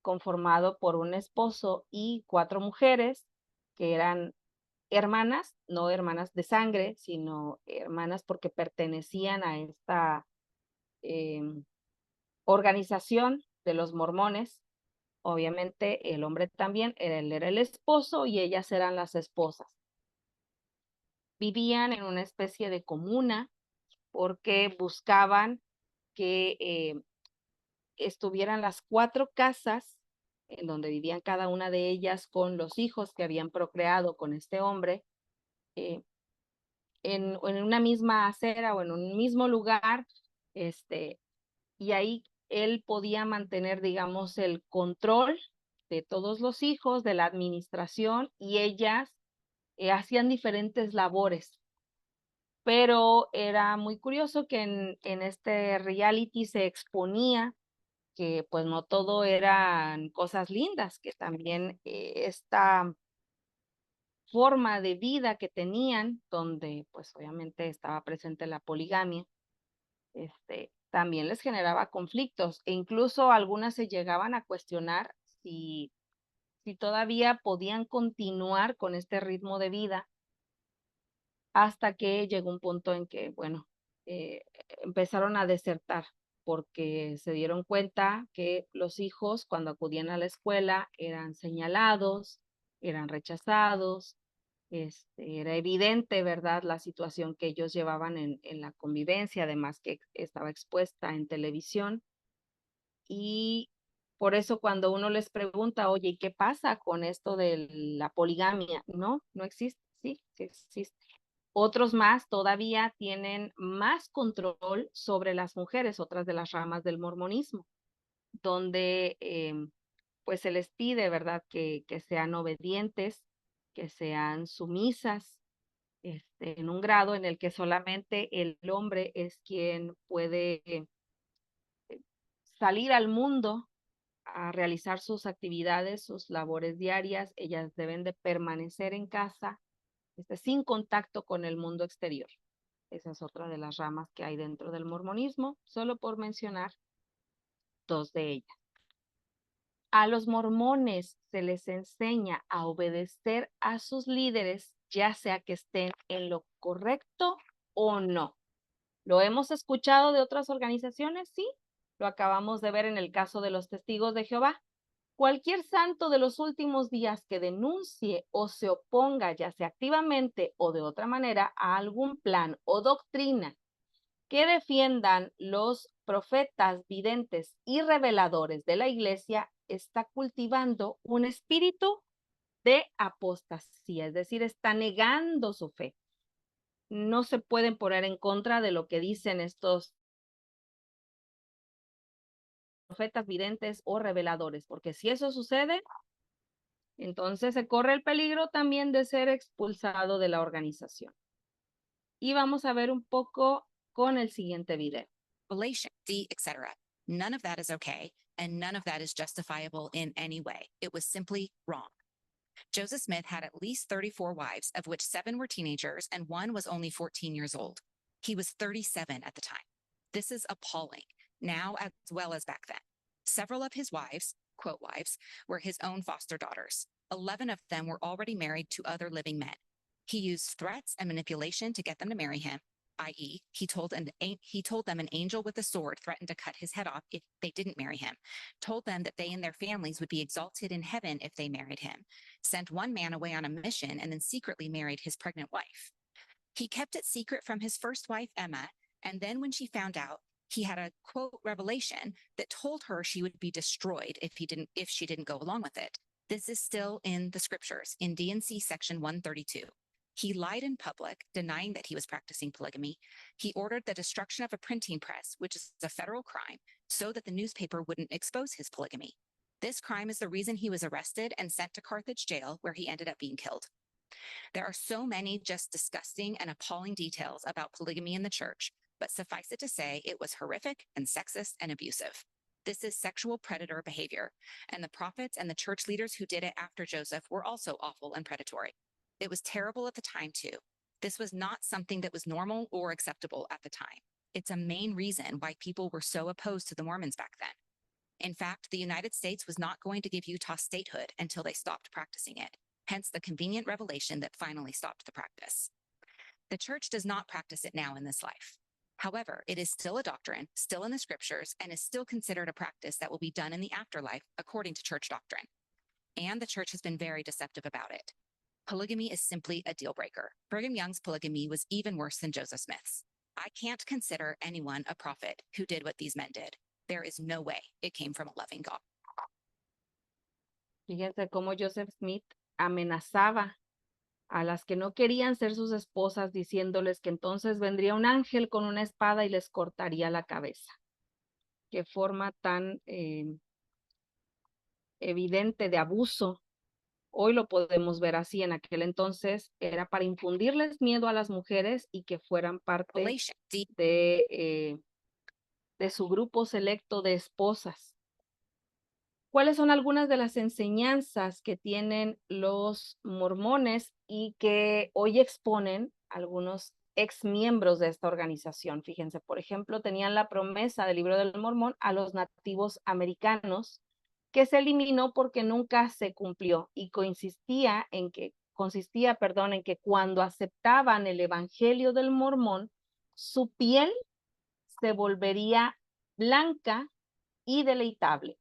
[SPEAKER 1] conformado por un esposo y 4 mujeres que eran hermanas, no hermanas de sangre, sino hermanas porque pertenecían a esta organización de los mormones. Obviamente el hombre también, él era el esposo y ellas eran las esposas. Vivían en una especie de comuna porque buscaban que estuvieran las 4 casas en donde vivían cada una de ellas con los hijos que habían procreado con este hombre, en una misma acera o en un mismo lugar, y ahí él podía mantener, digamos, el control de todos los hijos, de la administración, y ellas hacían diferentes labores. Pero era muy curioso que en este reality se exponía que pues no todo eran cosas lindas, que también esta forma de vida que tenían, donde pues obviamente estaba presente la poligamia, también les generaba conflictos e incluso algunas se llegaban a cuestionar si todavía podían continuar con este ritmo de vida hasta que llegó un punto en que, bueno, empezaron a desertar porque se dieron cuenta que los hijos cuando acudían a la escuela eran señalados, eran rechazados, era evidente, ¿verdad?, la situación que ellos llevaban en la convivencia, además que estaba expuesta en televisión. Y por eso cuando uno les pregunta, oye, ¿y qué pasa con esto de la poligamia? No, no existe, sí, sí existe. Otros más todavía tienen más control sobre las mujeres, otras de las ramas del mormonismo, donde pues se les pide, ¿verdad?, que sean obedientes, que sean sumisas, en un grado en el que solamente el hombre es quien puede salir al mundo a realizar sus actividades, sus labores diarias. Ellas deben de permanecer en casa, sin contacto con el mundo exterior. Esa es otra de las ramas que hay dentro del mormonismo, solo por mencionar dos de ellas. A los mormones se les enseña a obedecer a sus líderes, ya sea que estén en lo correcto o no. ¿Lo hemos escuchado de otras organizaciones? Sí, lo acabamos de ver en el caso de los testigos de Jehová. Cualquier santo de los últimos días que denuncie o se oponga, ya sea activamente o de otra manera, a algún plan o doctrina que defiendan los profetas, videntes y reveladores de la iglesia, está cultivando un espíritu de apostasía, es decir, está negando su fe. No se pueden poner en contra de lo que dicen estos profetas, videntes o reveladores, porque si eso sucede, entonces se corre el peligro también de ser expulsado de la organización. Y vamos a ver un poco con el siguiente video.
[SPEAKER 6] Revelation, etc. None of that is okay, and none of that is justifiable in any way. It was simply wrong. Joseph Smith had at least 34 wives, of which 7 were teenagers and 1 was only 14 years old. He was 37 at the time. This is appalling, now as well as back then. Several of his wives, quote wives, were his own foster daughters. 11 of them were already married to other living men. He used threats and manipulation to get them to marry him, i.e., he told them an angel with a sword threatened to cut his head off if they didn't marry him, told them that they and their families would be exalted in heaven if they married him, sent one man away on a mission, and then secretly married his pregnant wife. He kept it secret from his first wife, Emma, and then when she found out, he had a quote revelation that told her she would be destroyed if she didn't go along with it. This is still in the scriptures in D&C section 132. He lied in public, denying that he was practicing polygamy. He ordered the destruction of a printing press, which is a federal crime, so that the newspaper wouldn't expose his polygamy. This crime is the reason he was arrested and sent to Carthage jail, where he ended up being killed. There are so many just disgusting and appalling details about polygamy in the church, but suffice it to say, it was horrific and sexist and abusive. This is sexual predator behavior, and the prophets and the church leaders who did it after Joseph were also awful and predatory. It was terrible at the time, too. This was not something that was normal or acceptable at the time. It's a main reason why people were so opposed to the Mormons back then. In fact, the United States was not going to give Utah statehood until they stopped practicing it, hence the convenient revelation that finally stopped the practice. The church does not practice it now in this life. However, it is still a doctrine, still in the scriptures, and is still considered a practice that will be done in the afterlife according to church doctrine. And the church has been very deceptive about it. Polygamy is simply a deal breaker. Brigham Young's polygamy was even worse than Joseph Smith's. I can't consider anyone a prophet who did what these men did. There is no way it came from a loving God.
[SPEAKER 1] Fíjense cómo Joseph Smith amenazaba a las que no querían ser sus esposas, diciéndoles que entonces vendría un ángel con una espada y les cortaría la cabeza. Qué forma tan evidente de abuso Hoy lo podemos ver así. En aquel entonces era para infundirles miedo a las mujeres y que fueran parte
[SPEAKER 6] Revelation.
[SPEAKER 1] de su grupo selecto de esposas. ¿Cuáles son algunas de las enseñanzas que tienen los mormones y que hoy exponen algunos ex miembros de esta organización? Fíjense, por ejemplo, tenían la promesa del Libro del Mormón a los nativos americanos, que se eliminó porque nunca se cumplió y consistía en que cuando aceptaban el Evangelio del Mormón, su piel se volvería blanca y deleitable.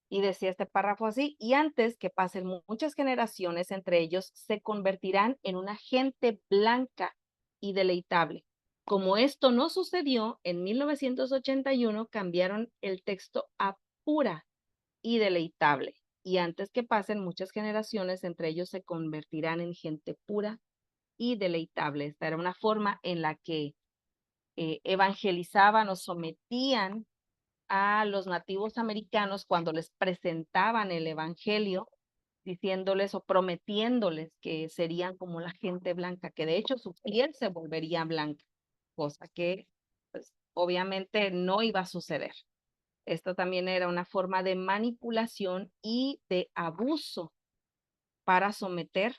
[SPEAKER 1] Y decía este párrafo así: y antes que pasen muchas generaciones, entre ellos se convertirán en una gente blanca y deleitable. Como esto no sucedió, en 1981 cambiaron el texto a pura y deleitable. Y antes que pasen muchas generaciones, entre ellos se convertirán en gente pura y deleitable. Esta era una forma en la que evangelizaban o sometían a los nativos americanos cuando les presentaban el evangelio, diciéndoles o prometiéndoles que serían como la gente blanca, que de hecho su piel se volvería blanca, cosa que pues, obviamente no iba a suceder. Esto también era una forma de manipulación y de abuso para someter,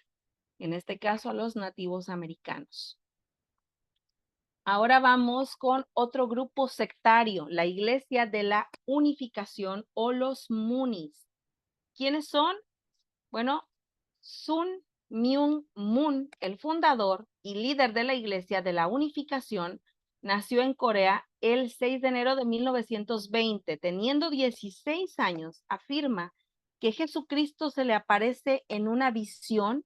[SPEAKER 1] en este caso, a los nativos americanos. Ahora vamos con otro grupo sectario, la Iglesia de la Unificación o los Moonies. ¿Quiénes son? Bueno, Sun Myung Moon, el fundador y líder de la Iglesia de la Unificación, nació en Corea el 6 de enero de 1920. Teniendo 16 años, afirma que Jesucristo se le aparece en una visión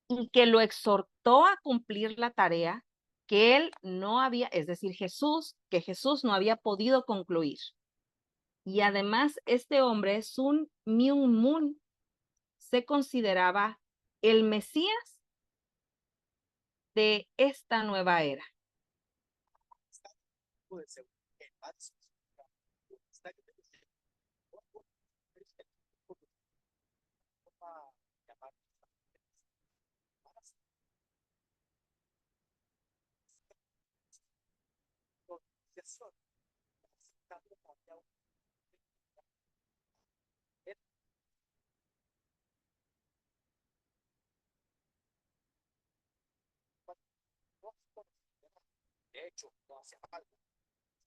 [SPEAKER 1] y que lo exhortó a cumplir la tarea que él no había, es decir, que Jesús no había podido concluir. Y además, este hombre, Sun Myung Moon, se consideraba el Mesías de esta nueva era.
[SPEAKER 7] De hecho, no hace falta.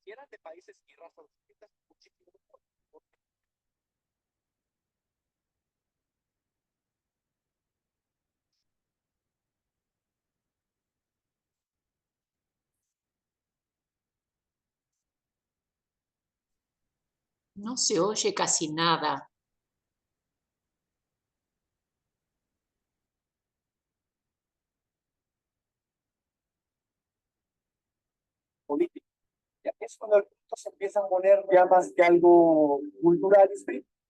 [SPEAKER 7] Si eran de países y razas distintas, muchísimo mejor.
[SPEAKER 8] No se oye casi nada.
[SPEAKER 7] Político. Ya es cuando el punto se empieza a poner ya más que algo cultural.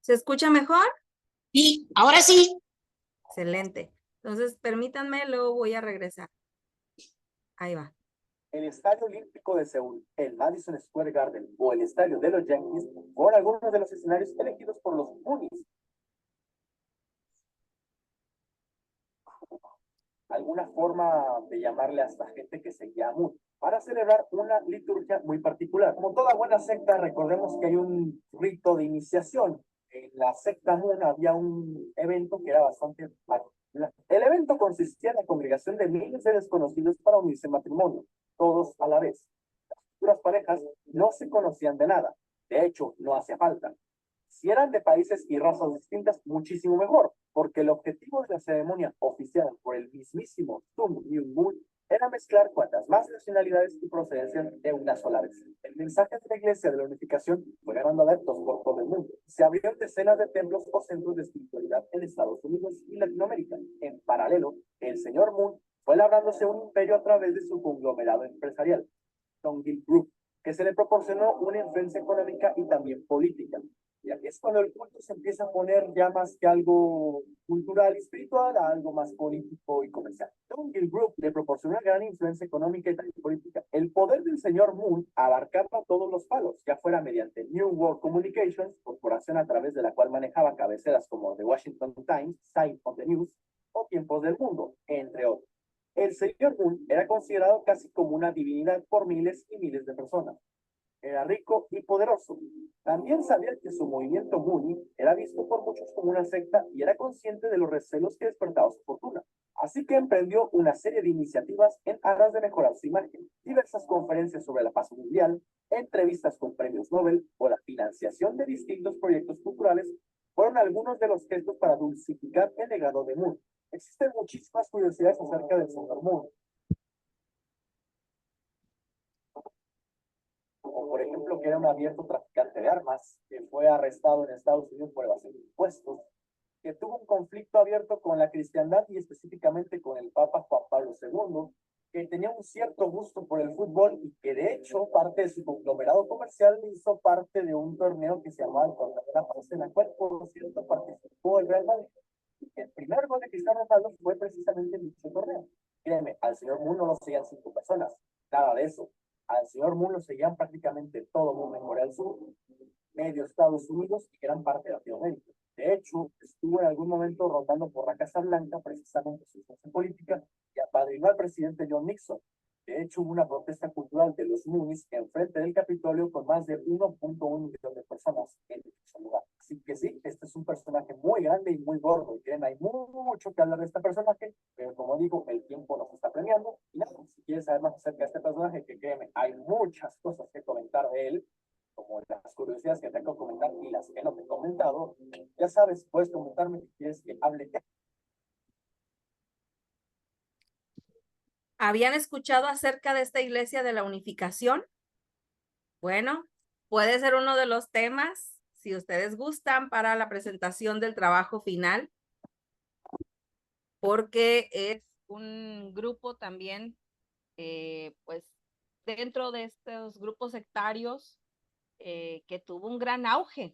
[SPEAKER 1] ¿Se escucha mejor?
[SPEAKER 8] Y ahora sí.
[SPEAKER 1] Excelente. Entonces, permítanme, luego voy a regresar. Ahí va.
[SPEAKER 7] El Estadio Olímpico de Seúl, el Madison Square Garden o el Estadio de los Yankees fueron algunos de los escenarios elegidos por los Moonies. Alguna forma de llamarle a esta gente que seguía Moon, para celebrar una liturgia muy particular. Como toda buena secta, recordemos que hay un rito de iniciación. En la secta Moon había un evento que era bastante particular. El evento consistía en la congregación de miles de desconocidos para unirse en matrimonio, todos a la vez. Las futuras parejas no se conocían de nada. De hecho, no hacía falta. Si eran de países y razas distintas, muchísimo mejor, porque el objetivo de la ceremonia oficial por el mismísimo Sun Myung Moon era mezclar cuantas más nacionalidades y procedencias de una sola vez. El mensaje de la Iglesia de la Unificación fue ganando adeptos por todo el mundo. Se abrieron decenas de templos o centros de espiritualidad en Estados Unidos y Latinoamérica. En paralelo, el señor Moon fue labrándose un imperio a través de su conglomerado empresarial, Tongil Group, que se le proporcionó una influencia económica y también política. Y aquí es cuando el culto se empieza a poner ya más que algo cultural y espiritual a algo más político y comercial. Dungill Group le proporcionó una gran influencia económica y política. El poder del señor Moon abarcaba todos los palos, ya fuera mediante New World Communications, corporación a través de la cual manejaba cabeceras como The Washington Times, Side of the News o Tiempos del Mundo, entre otros. El señor Moon era considerado casi como una divinidad por miles y miles de personas. Era rico y poderoso. También sabía que su movimiento Mooney era visto por muchos como una secta y era consciente de los recelos que despertaba su fortuna. Así que emprendió una serie de iniciativas en aras de mejorar su imagen, diversas conferencias sobre la paz mundial, entrevistas con premios Nobel o la financiación de distintos proyectos culturales fueron algunos de los gestos para dulcificar el legado de Moon. Existen muchísimas curiosidades acerca del señor Moon. Como por ejemplo que era un abierto traficante de armas, que fue arrestado en Estados Unidos por evasión de impuestos, que tuvo un conflicto abierto con la cristiandad y específicamente con el Papa Juan Pablo II, que tenía un cierto gusto por el fútbol y que de hecho parte de su conglomerado comercial hizo parte de un torneo que se llamaba el Torneo de la Paz, en la cual por cierto participó el Real Madrid. El primer gol de Cristiano Ronaldo fue precisamente en dicho torneo. Créeme, al señor Moon no lo seguían 5 personas, nada de eso. Al señor Moon lo seguían prácticamente todo el mundo en Corea del Sur, medio Estados Unidos y gran parte de Latinoamérica. De hecho, estuvo en algún momento rotando por la Casa Blanca, precisamente su función política, y apadrinó al presidente John Nixon. De hecho, hubo una protesta cultural de los Moonies enfrente del Capitolio con más de 1.1 millón de personas en ese lugar. Así que sí, este es un personaje muy grande y muy gordo. Y hay mucho que hablar de este personaje, pero como digo, el tiempo nos está premiando. Y nada, si quieres saber más acerca de este personaje, que créeme, hay muchas cosas que comentar de él, como las curiosidades que tengo que comentar y las que no te he comentado. Ya sabes, puedes comentarme si quieres que hable.
[SPEAKER 1] ¿Habían escuchado acerca de esta iglesia de la unificación? Bueno, puede ser uno de los temas, si ustedes gustan, para la presentación del trabajo final, porque es un grupo también, pues, dentro de estos grupos sectarios que tuvo un gran auge,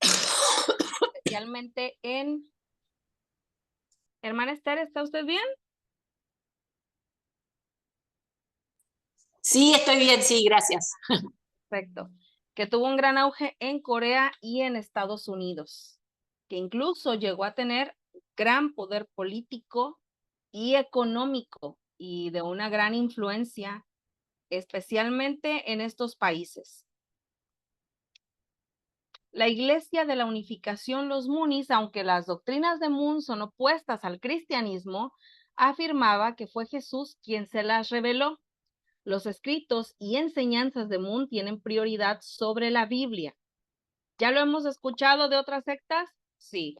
[SPEAKER 1] especialmente en... Hermana Esther, ¿está usted bien?
[SPEAKER 8] Sí, estoy bien, sí, gracias.
[SPEAKER 1] Perfecto. Que tuvo un gran auge en Corea y en Estados Unidos, que incluso llegó a tener gran poder político y económico y de una gran influencia, especialmente en estos países. La Iglesia de la Unificación, los Moonies, aunque las doctrinas de Moon son opuestas al cristianismo, afirmaba que fue Jesús quien se las reveló. Los escritos y enseñanzas de Moon tienen prioridad sobre la Biblia. ¿Ya lo hemos escuchado de otras sectas? Sí.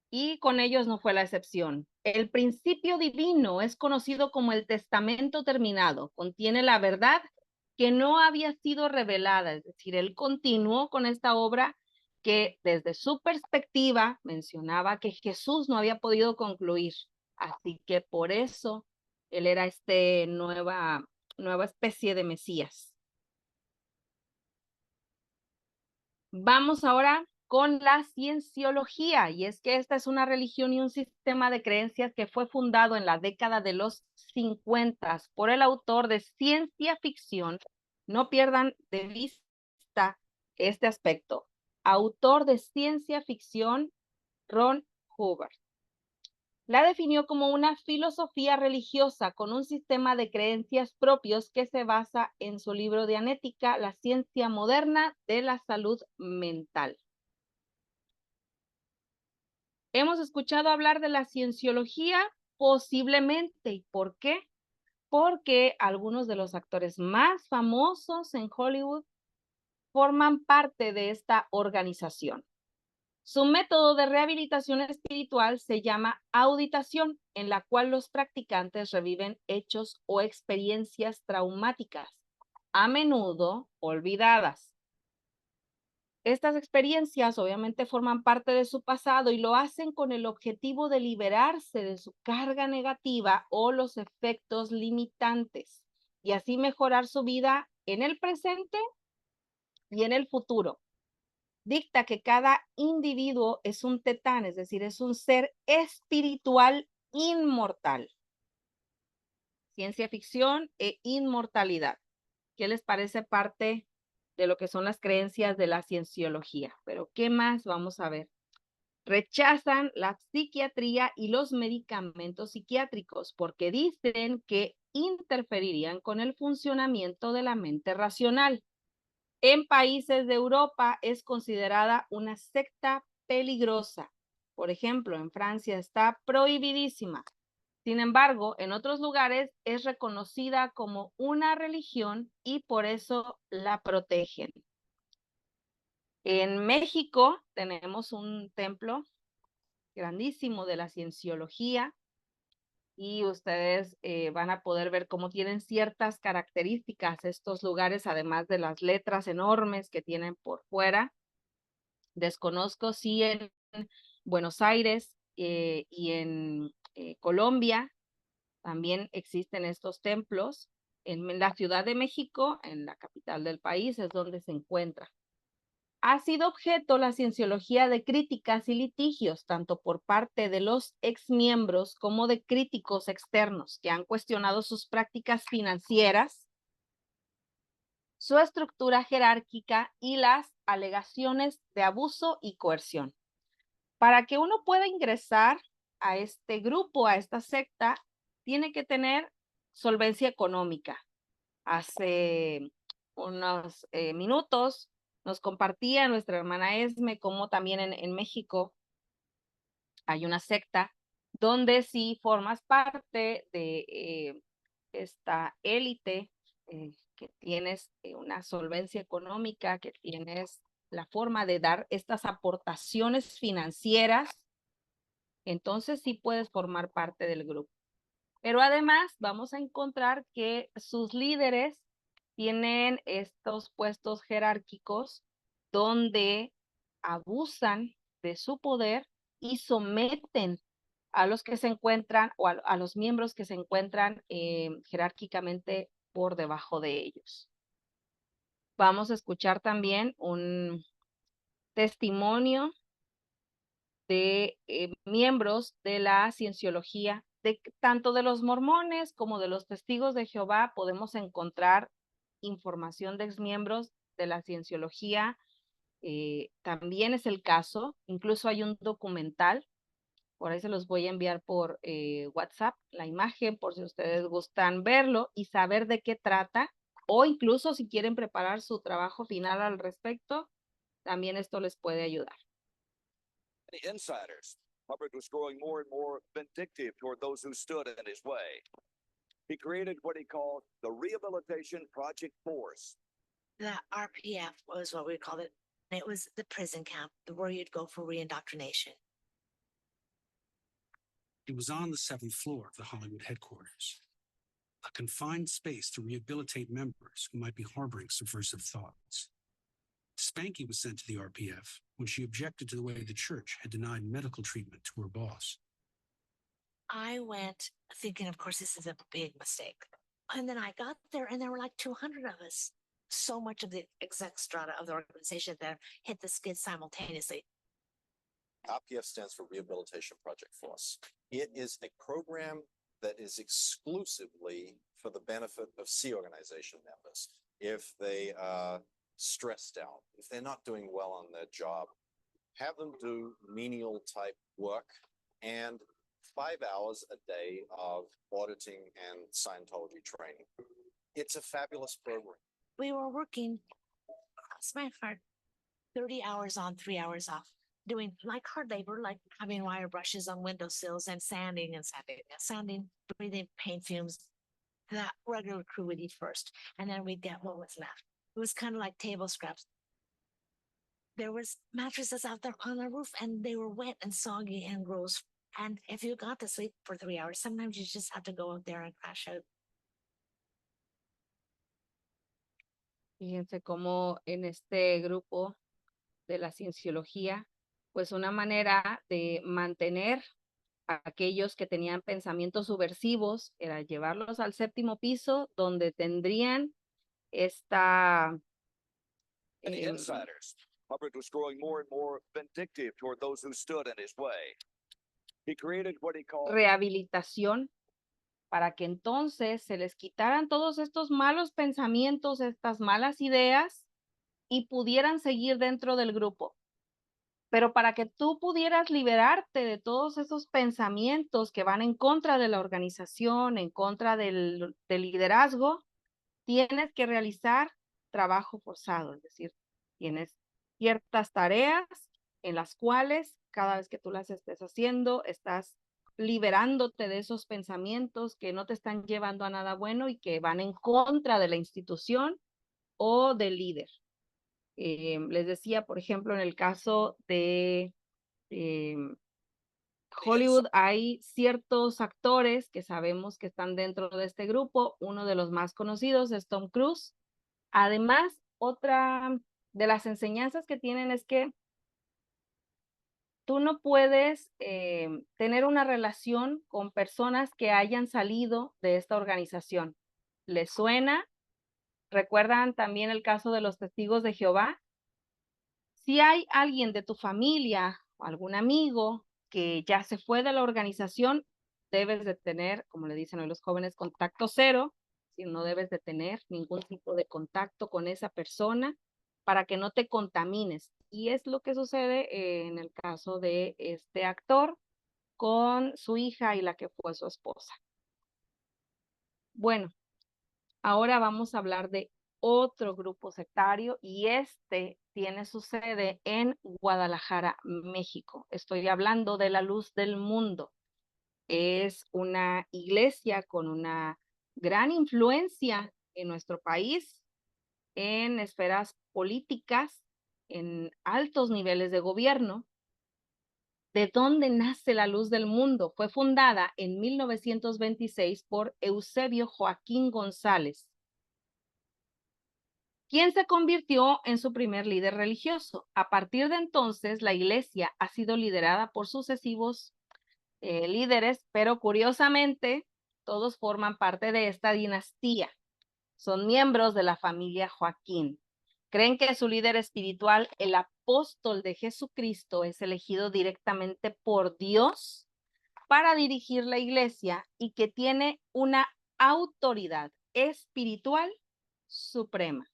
[SPEAKER 1] Y con ellos no fue la excepción. El principio divino es conocido como el testamento terminado. Contiene la verdad que no había sido revelada. Es decir, él continuó con esta obra que desde su perspectiva mencionaba que Jesús no había podido concluir. Así que por eso él era nueva especie de Mesías. Vamos ahora con la cienciología, y es que esta es una religión y un sistema de creencias que fue fundado en la década de los 50 por el autor de ciencia ficción. No pierdan de vista este aspecto. Autor de ciencia ficción, Ron Hubbard. La definió como una filosofía religiosa con un sistema de creencias propios que se basa en su libro Dianética, la ciencia moderna de la salud mental. ¿Hemos escuchado hablar de la cienciología? Posiblemente. ¿Y por qué? Porque algunos de los actores más famosos en Hollywood forman parte de esta organización. Su método de rehabilitación espiritual se llama auditación, en la cual los practicantes reviven hechos o experiencias traumáticas, a menudo olvidadas. Estas experiencias obviamente forman parte de su pasado y lo hacen con el objetivo de liberarse de su carga negativa o los efectos limitantes y así mejorar su vida en el presente y en el futuro. dicta que cada individuo es un tetán, es decir, es un ser espiritual inmortal. Ciencia ficción e inmortalidad. ¿Qué les parece parte de lo que son las creencias de la cienciología? Pero ¿qué más vamos a ver? Rechazan la psiquiatría y los medicamentos psiquiátricos porque dicen que interferirían con el funcionamiento de la mente racional. En países de Europa es considerada una secta peligrosa. Por ejemplo, en Francia está prohibidísima. Sin embargo, en otros lugares es reconocida como una religión y por eso la protegen. En México tenemos un templo grandísimo de la cienciología y ustedes van a poder ver cómo tienen ciertas características estos lugares, además de las letras enormes que tienen por fuera. Desconozco si en Buenos Aires y en Colombia también existen estos templos. En la Ciudad de México, en la capital del país, es donde se encuentra. Ha sido objeto la cienciología de críticas y litigios, tanto por parte de los exmiembros como de críticos externos que han cuestionado sus prácticas financieras, su estructura jerárquica y las alegaciones de abuso y coerción. Para que uno pueda ingresar a este grupo, a esta secta, tiene que tener solvencia económica. Hace unos minutos nos compartía nuestra hermana Esme cómo también en México hay una secta donde si formas parte de esta élite, que tienes una solvencia económica, que tienes la forma de dar estas aportaciones financieras, entonces sí puedes formar parte del grupo. Pero además vamos a encontrar que sus líderes tienen estos puestos jerárquicos donde abusan de su poder y someten a los que se encuentran o a los miembros que se encuentran jerárquicamente por debajo de ellos. Vamos a escuchar también un testimonio de miembros de la cienciología, tanto de los mormones como de los testigos de Jehová. Podemos encontrar información de exmiembros de la cienciología. También es el caso, incluso hay un documental, por ahí se los voy a enviar por WhatsApp, la imagen, por si ustedes gustan verlo y saber de qué trata, o incluso si quieren preparar su trabajo final al respecto, también esto les puede ayudar.
[SPEAKER 9] Insiders. Hubbard was growing more and more vindictive toward those who stood in his way. He created what he called the Rehabilitation Project Force.
[SPEAKER 10] The RPF was what we called it. It was the prison camp where you'd go for reindoctrination.
[SPEAKER 11] It was on the 7th floor of the Hollywood headquarters, a confined space to rehabilitate members who might be harboring subversive thoughts. Spanky was sent to the RPF when she objected to the way the church had denied medical treatment to her boss.
[SPEAKER 10] I went thinking, of course, this is a big mistake. And then I got there and there were like 200 of us. So much of the exec strata of the organization that hit the skid simultaneously.
[SPEAKER 12] RPF stands for Rehabilitation Project Force. It is a program that is exclusively for the benefit of C organization members. If they are stressed out, if they're not doing well on their job, have them do menial type work and 5 hours a day of auditing and Scientology training. It's a fabulous program.
[SPEAKER 10] We were working, cross my heart, 30 hours on, 3 hours off, doing like hard labor, like having wire brushes on windowsills and sanding, breathing paint fumes. The regular crew would eat first, and then we'd get what was left. It was kind of like table scraps. There was mattresses out there on the roof, and they were wet and soggy and gross. And if you got to sleep for 3 hours, sometimes you just have to go out there and crash out.
[SPEAKER 1] Fíjense cómo en este grupo de la cienciología, pues una manera de mantener a aquellos que tenían pensamientos subversivos era llevarlos al 7º piso, donde tendrían esta
[SPEAKER 9] Hubbard was growing more and more vindictive toward those who stood in his way. He created what he called
[SPEAKER 1] rehabilitación para que entonces se les quitaran todos estos malos pensamientos, estas malas ideas y pudieran seguir dentro del grupo. Pero para que tú pudieras liberarte de todos esos pensamientos que van en contra de la organización, en contra del liderazgo, tienes que realizar trabajo forzado, es decir, tienes ciertas tareas en las cuales cada vez que tú las estés haciendo, estás liberándote de esos pensamientos que no te están llevando a nada bueno y que van en contra de la institución o del líder. Les decía, por ejemplo, en el caso de Hollywood, hay ciertos actores que sabemos que están dentro de este grupo. Uno de los más conocidos es Tom Cruise. Además, otra de las enseñanzas que tienen es que tú no puedes tener una relación con personas que hayan salido de esta organización. ¿Les suena? ¿Recuerdan también el caso de los testigos de Jehová? Si hay alguien de tu familia o algún amigo que ya se fue de la organización, debes de tener, como le dicen hoy los jóvenes, contacto cero. Si no debes de tener ningún tipo de contacto con esa persona para que no te contamines. Y es lo que sucede en el caso de este actor con su hija y la que fue su esposa. Bueno, ahora vamos a hablar de otro grupo sectario y este tiene su sede en Guadalajara, México. Estoy hablando de la Luz del Mundo. Es una iglesia con una gran influencia en nuestro país, en esferas políticas, en altos niveles de gobierno. ¿De dónde nace la Luz del Mundo? Fue fundada en 1926 por Eusebio Joaquín González, quien se convirtió en su primer líder religioso. A partir de entonces, la iglesia ha sido liderada por sucesivos líderes, pero curiosamente, todos forman parte de esta dinastía. Son miembros de la familia Joaquín. Creen que su líder espiritual, el apóstol de Jesucristo, es elegido directamente por Dios para dirigir la iglesia y que tiene una autoridad espiritual suprema.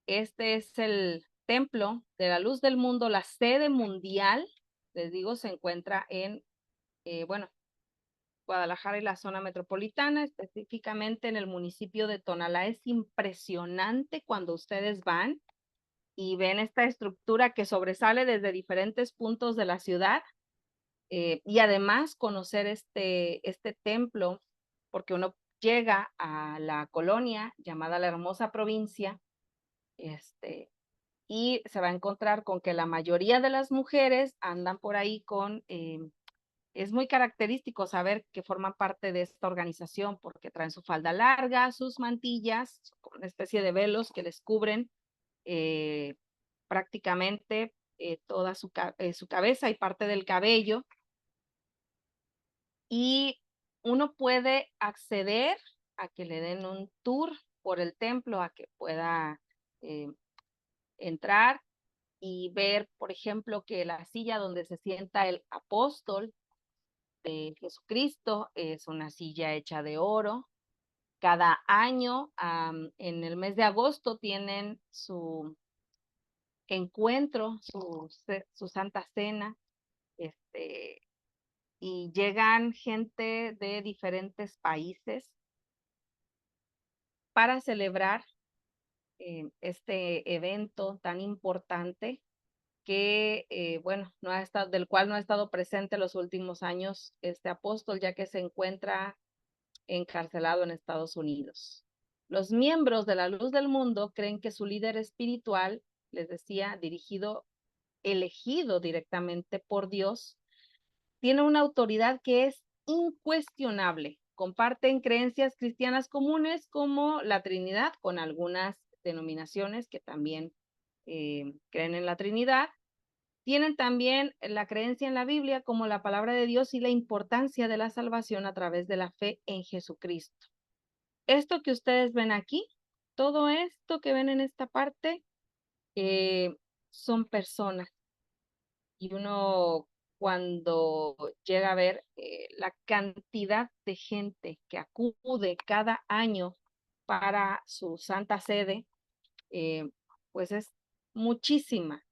[SPEAKER 1] Este es el templo de la Luz del Mundo, la sede mundial, les digo, se encuentra en, Guadalajara y la zona metropolitana, específicamente en el municipio de Tonalá. Es impresionante cuando ustedes van y ven esta estructura que sobresale desde diferentes puntos de la ciudad y además conocer este templo, porque uno llega a la colonia llamada La Hermosa Provincia, y se va a encontrar con que la mayoría de las mujeres andan por ahí con, es muy característico saber que forman parte de esta organización porque traen su falda larga, sus mantillas, una especie de velos que les cubren prácticamente toda su cabeza y parte del cabello. Y uno puede acceder a que le den un tour por el templo, a que pueda entrar y ver, por ejemplo, que la silla donde se sienta el apóstol de Jesucristo es una silla hecha de oro. Cada año, en el mes de agosto, tienen su encuentro, su Santa Cena, y llegan gente de diferentes países para celebrar este evento tan importante que, no ha estado, del cual no ha estado presente los últimos años este apóstol, ya que se encuentra encarcelado en Estados Unidos. Los miembros de la Luz del Mundo creen que su líder espiritual, les decía, elegido directamente por Dios, tiene una autoridad que es incuestionable. Comparten creencias cristianas comunes como la Trinidad, con algunas denominaciones que también creen en la Trinidad. Tienen también la creencia en la Biblia como la palabra de Dios y la importancia de la salvación a través de la fe en Jesucristo. Esto que ustedes ven aquí, todo esto que ven en esta parte, son personas. Y uno cuando llega a ver la cantidad de gente que acude cada año para su santa sede, pues es muchísima.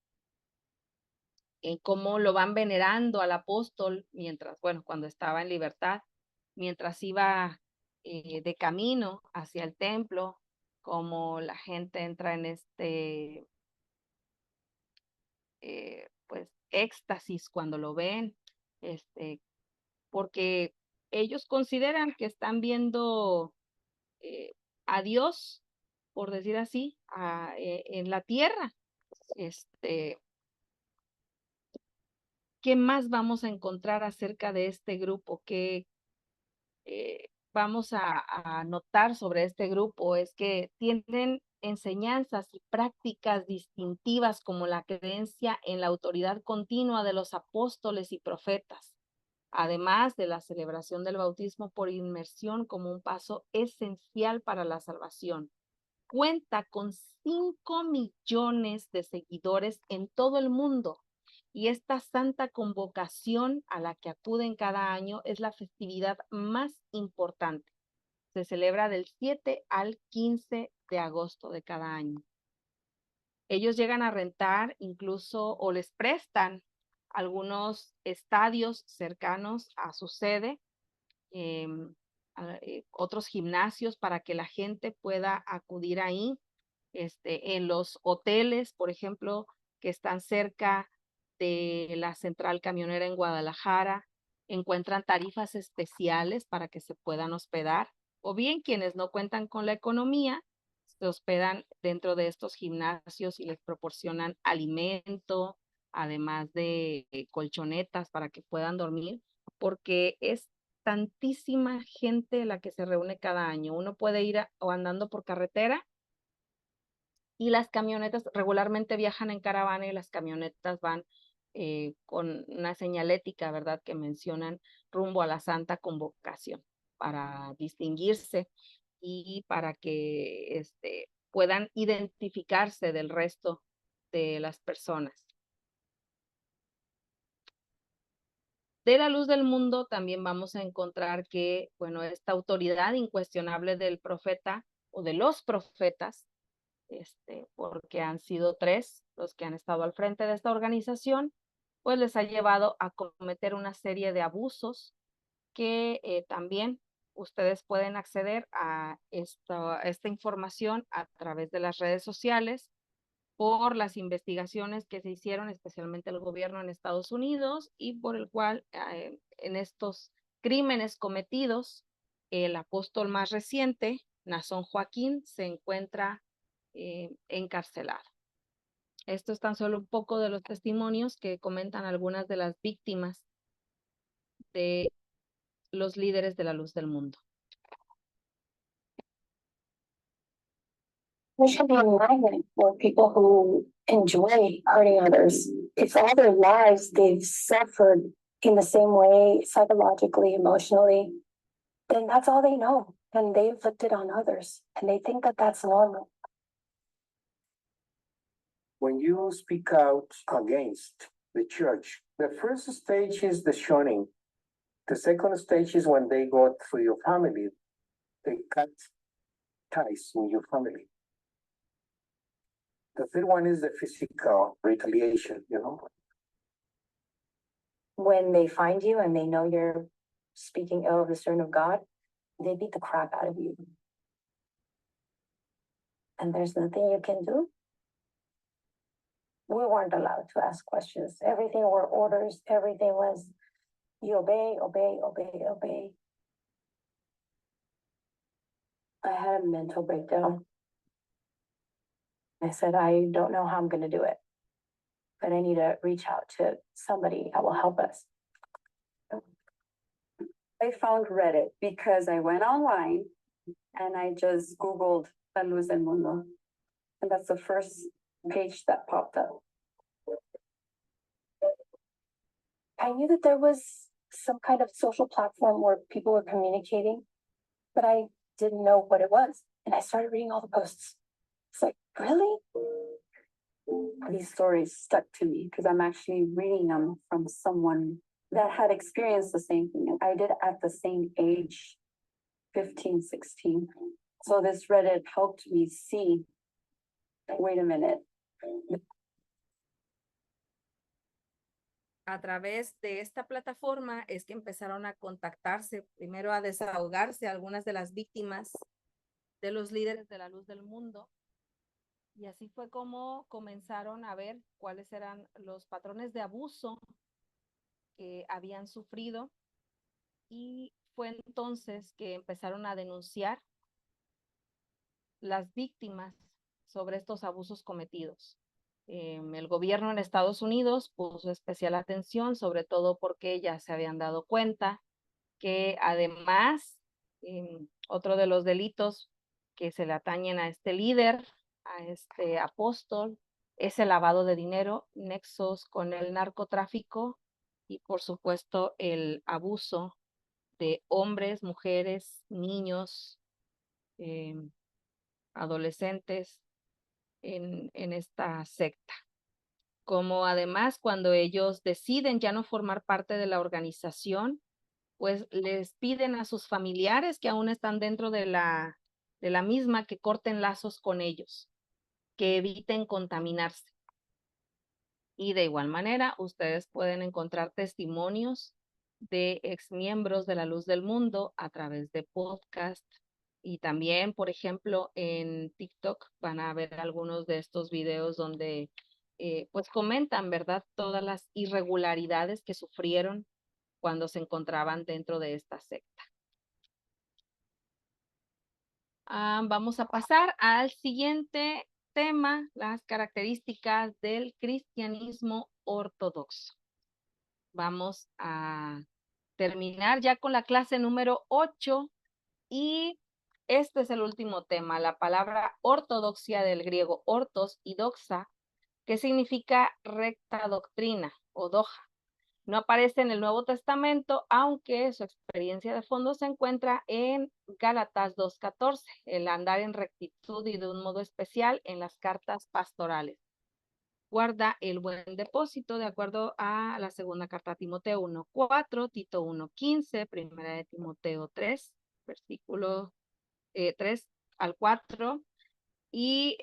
[SPEAKER 1] En cómo lo van venerando al apóstol mientras, bueno, cuando estaba en libertad, mientras iba de camino hacia el templo, como la gente entra en este, pues, éxtasis cuando lo ven, porque ellos consideran que están viendo a Dios, por decir así, en la tierra. ¿Qué más vamos a encontrar acerca de este grupo? ¿Qué vamos a notar sobre este grupo? Es que tienen enseñanzas y prácticas distintivas como la creencia en la autoridad continua de los apóstoles y profetas, además de la celebración del bautismo por inmersión como un paso esencial para la salvación. Cuenta con 5 millones de seguidores en todo el mundo. Y esta santa convocación a la que acuden cada año es la festividad más importante. Se celebra del 7 al 15 de agosto de cada año. Ellos llegan a rentar incluso o les prestan algunos estadios cercanos a su sede, otros gimnasios para que la gente pueda acudir ahí. En los hoteles, por ejemplo, que están cerca de la central camionera en Guadalajara, encuentran tarifas especiales para que se puedan hospedar, o bien quienes no cuentan con la economía, se hospedan dentro de estos gimnasios y les proporcionan alimento, además de colchonetas para que puedan dormir, porque es tantísima gente la que se reúne cada año. Uno puede ir o andando por carretera y las camionetas regularmente viajan en caravana y las camionetas van con una señalética, ¿verdad? Que mencionan rumbo a la Santa Convocación para distinguirse y para que puedan identificarse del resto de las personas. De la luz del mundo también vamos a encontrar que, bueno, esta autoridad incuestionable del profeta o de los profetas, porque han sido 3 los que han estado al frente de esta organización, pues les ha llevado a cometer una serie de abusos que también ustedes pueden acceder a esta información a través de las redes sociales por las investigaciones que se hicieron, especialmente el gobierno en Estados Unidos, y por el cual en estos crímenes cometidos, el apóstol más reciente, Nazón Joaquín, se encuentra encarcelado. Esto es tan solo un poco de los testimonios que comentan algunas de las víctimas de los líderes de la luz del mundo.
[SPEAKER 13] There should be a magnet for people who enjoy hurting others. If all their lives they've suffered in the same way, psychologically, emotionally, then that's all they know. And they inflict it on others. And they think that that's normal.
[SPEAKER 7] When you speak out against the church, the first stage is the shunning. The second stage is when they go through your family. They cut ties with your family. The third one is the physical retaliation, you know.
[SPEAKER 13] When they find you and they know you're speaking ill of the servant of God, they beat the crap out of you. And there's nothing you can do. We weren't allowed to ask questions. Everything were orders. Everything was, you obey, obey, obey, obey. I had a mental breakdown. I said, I don't know how I'm going to do it, but I need to reach out to somebody that will help us.
[SPEAKER 14] I found Reddit because I went online and I just Googled La Luz del Mundo. And that's the first page that popped up.
[SPEAKER 13] I knew that there was some kind of social platform where people were communicating, but I didn't know what it was. And I started reading all the posts. It's like, really?
[SPEAKER 14] these stories stuck to me because I'm actually reading them from someone that had experienced the same thing. And I did at the same age, 15, 16. So this Reddit helped me see, wait a minute.
[SPEAKER 1] A través de esta plataforma es que empezaron a contactarse, primero a desahogarse algunas de las víctimas de los líderes de la luz del mundo. Y así fue como comenzaron a ver cuáles eran los patrones de abuso que habían sufrido. Y fue entonces que empezaron a denunciar las víctimas sobre estos abusos cometidos. El gobierno en Estados Unidos puso especial atención, sobre todo porque ya se habían dado cuenta que además otro de los delitos que se le atañen a este líder, a este apóstol, es el lavado de dinero, nexos con el narcotráfico y por supuesto el abuso de hombres, mujeres, niños, adolescentes en esta secta. Como además cuando ellos deciden ya no formar parte de la organización, pues les piden a sus familiares que aún están dentro de la misma que corten lazos con ellos, que eviten contaminarse. Y de igual manera, ustedes pueden encontrar testimonios de exmiembros de la Luz del Mundo a través de podcast. Y también, por ejemplo, en TikTok van a ver algunos de estos videos donde pues comentan, ¿verdad? Todas las irregularidades que sufrieron cuando se encontraban dentro de esta secta. Vamos a pasar al siguiente tema, las características del cristianismo ortodoxo. Vamos a terminar ya con la clase número 8 y este es el último tema, la palabra ortodoxia del griego ortos y doxa, que significa recta doctrina o doxa. No aparece en el Nuevo Testamento, aunque su experiencia de fondo se encuentra en Gálatas 2:14, el andar en rectitud y de un modo especial en las cartas pastorales. Guarda el buen depósito de acuerdo a la segunda carta a Timoteo 1:4, Tito 1:15, primera de Timoteo 3, versículo 3 al 4, y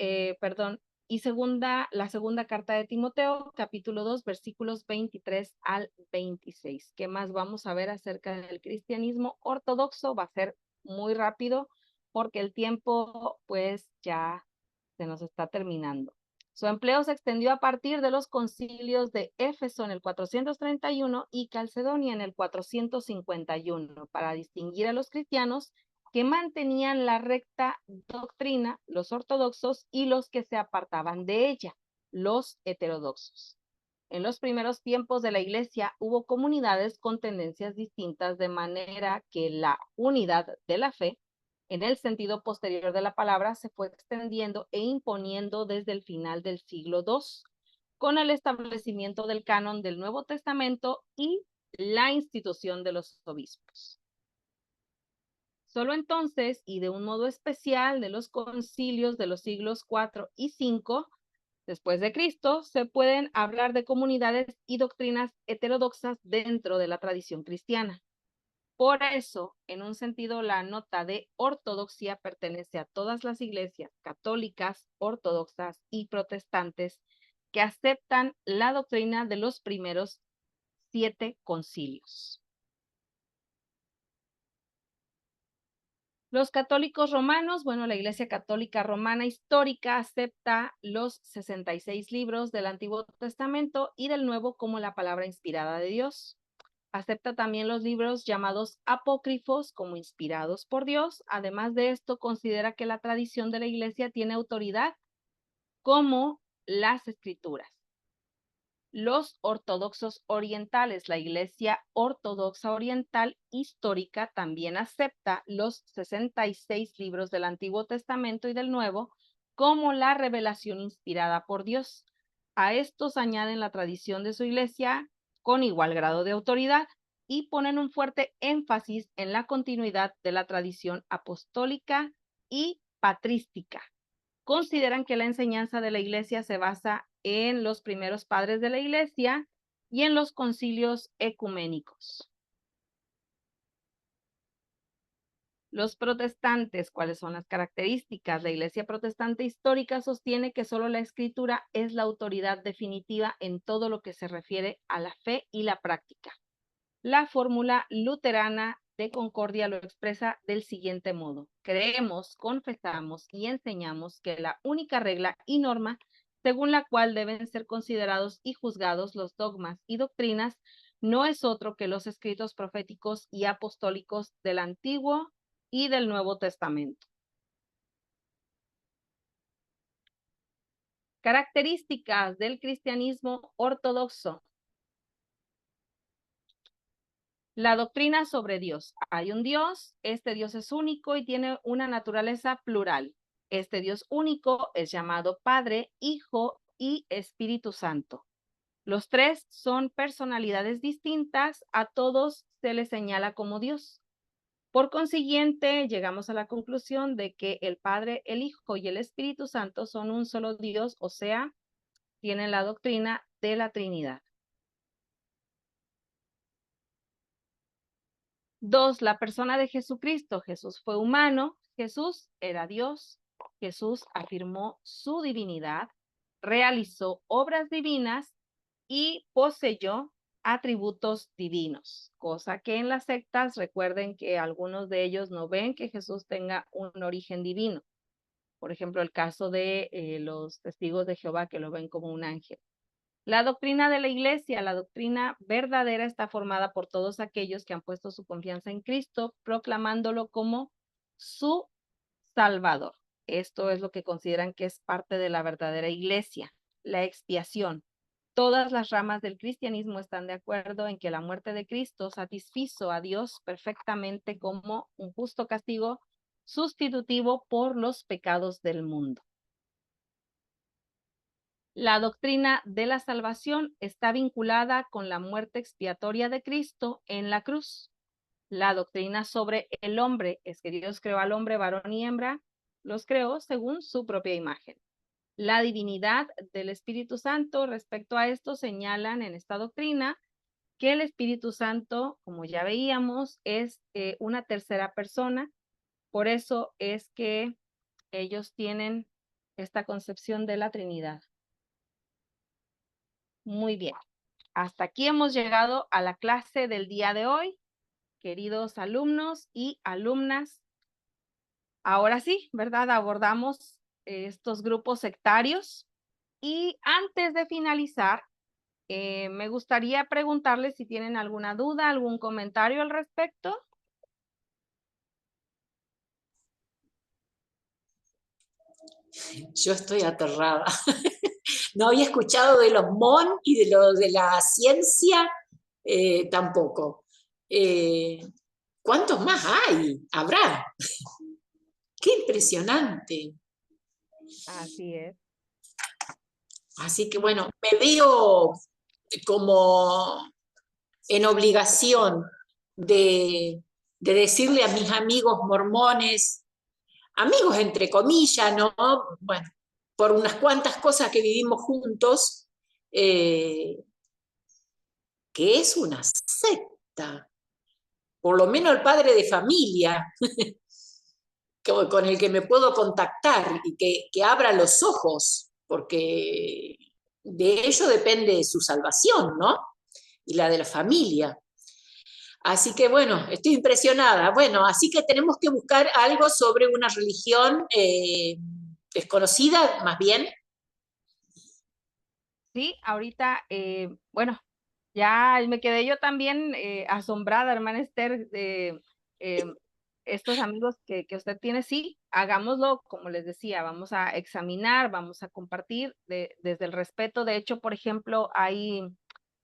[SPEAKER 1] la segunda carta de Timoteo, capítulo 2, versículos 23 al 26. ¿Qué más vamos a ver acerca del cristianismo ortodoxo? Va a ser muy rápido porque el tiempo pues ya se nos está terminando. Su empleo se extendió a partir de los concilios de Éfeso en el 431 y Calcedonia en el 451 para distinguir a los cristianos que mantenían la recta doctrina, los ortodoxos, y los que se apartaban de ella, los heterodoxos. En los primeros tiempos de la iglesia hubo comunidades con tendencias distintas, de manera que la unidad de la fe, en el sentido posterior de la palabra, se fue extendiendo e imponiendo desde el final del siglo II, con el establecimiento del canon del Nuevo Testamento y la institución de los obispos. Solo entonces, y de un modo especial de los concilios de los siglos IV y V después de Cristo, se pueden hablar de comunidades y doctrinas heterodoxas dentro de la tradición cristiana. Por eso, en un sentido, la nota de ortodoxia pertenece a todas las iglesias católicas, ortodoxas y protestantes que aceptan la doctrina de los primeros 7 concilios. Los católicos romanos, bueno, la Iglesia Católica Romana Histórica acepta los 66 libros del Antiguo Testamento y del Nuevo como la palabra inspirada de Dios. Acepta también los libros llamados apócrifos como inspirados por Dios. Además de esto, considera que la tradición de la Iglesia tiene autoridad como las Escrituras. Los ortodoxos orientales, la Iglesia Ortodoxa Oriental Histórica también acepta los 66 libros del Antiguo Testamento y del Nuevo como la revelación inspirada por Dios. A estos añaden la tradición de su Iglesia con igual grado de autoridad y ponen un fuerte énfasis en la continuidad de la tradición apostólica y patrística. consideran que la enseñanza de la iglesia se basa en los primeros padres de la iglesia y en los concilios ecuménicos. Los protestantes, ¿cuáles son las características? La iglesia protestante histórica sostiene que solo la escritura es la autoridad definitiva en todo lo que se refiere a la fe y la práctica. La fórmula luterana de concordia lo expresa del siguiente modo: creemos, confesamos y enseñamos que la única regla y norma según la cual deben ser considerados y juzgados los dogmas y doctrinas no es otro que los escritos proféticos y apostólicos del Antiguo y del Nuevo Testamento. Características del cristianismo ortodoxo. La doctrina sobre Dios. Hay un Dios, este Dios es único y tiene una naturaleza plural. Este Dios único es llamado Padre, Hijo y Espíritu Santo. Los tres son personalidades distintas, a todos se les señala como Dios. Por consiguiente, llegamos a la conclusión de que el Padre, el Hijo y el Espíritu Santo son un solo Dios, o sea, tienen la doctrina de la Trinidad. 2, la persona de Jesucristo. Jesús fue humano, Jesús era Dios, Jesús afirmó su divinidad, realizó obras divinas y poseyó atributos divinos, cosa que en las sectas recuerden que algunos de ellos no ven que Jesús tenga un origen divino. Por ejemplo, el caso de los testigos de Jehová, que lo ven como un ángel. La doctrina de la iglesia, la doctrina verdadera, está formada por todos aquellos que han puesto su confianza en Cristo, proclamándolo como su Salvador. Esto es lo que consideran que es parte de la verdadera iglesia, la expiación. Todas las ramas del cristianismo están de acuerdo en que la muerte de Cristo satisfizo a Dios perfectamente como un justo castigo sustitutivo por los pecados del mundo. La doctrina de la salvación está vinculada con la muerte expiatoria de Cristo en la cruz. La doctrina sobre el hombre es que Dios creó al hombre varón y hembra, los creó según su propia imagen. La divinidad del Espíritu Santo, respecto a esto, señalan en esta doctrina que el Espíritu Santo, como ya veíamos, es una tercera persona. Por eso es que ellos tienen esta concepción de la Trinidad. Muy bien. Hasta aquí hemos llegado a la clase del día de hoy, queridos alumnos y alumnas. Ahora sí, ¿verdad? Abordamos estos grupos sectarios. Y antes de finalizar, me gustaría preguntarles si tienen alguna duda, algún comentario al respecto.
[SPEAKER 8] Yo estoy aterrada. No había escuchado de los MON y de lo de la ciencia tampoco. ¿Cuántos más hay? ¿Habrá? ¡Qué impresionante!
[SPEAKER 1] Así es.
[SPEAKER 8] Así que bueno, me veo como en obligación de decirle a mis amigos mormones, amigos entre comillas, ¿no? Bueno, por unas cuantas cosas que vivimos juntos, que es una secta. Por lo menos el padre de familia, con el que me puedo contactar y que abra los ojos, porque de ello depende su salvación, ¿no? Y la de la familia. Así que bueno, estoy impresionada. Bueno, así que tenemos que buscar algo sobre una religión desconocida, más bien.
[SPEAKER 1] Sí, ahorita, bueno, ya me quedé yo también asombrada, hermana Esther, de estos amigos que usted tiene. Sí, hagámoslo, como les decía, vamos a examinar, vamos a compartir desde el respeto. De hecho, por ejemplo, hay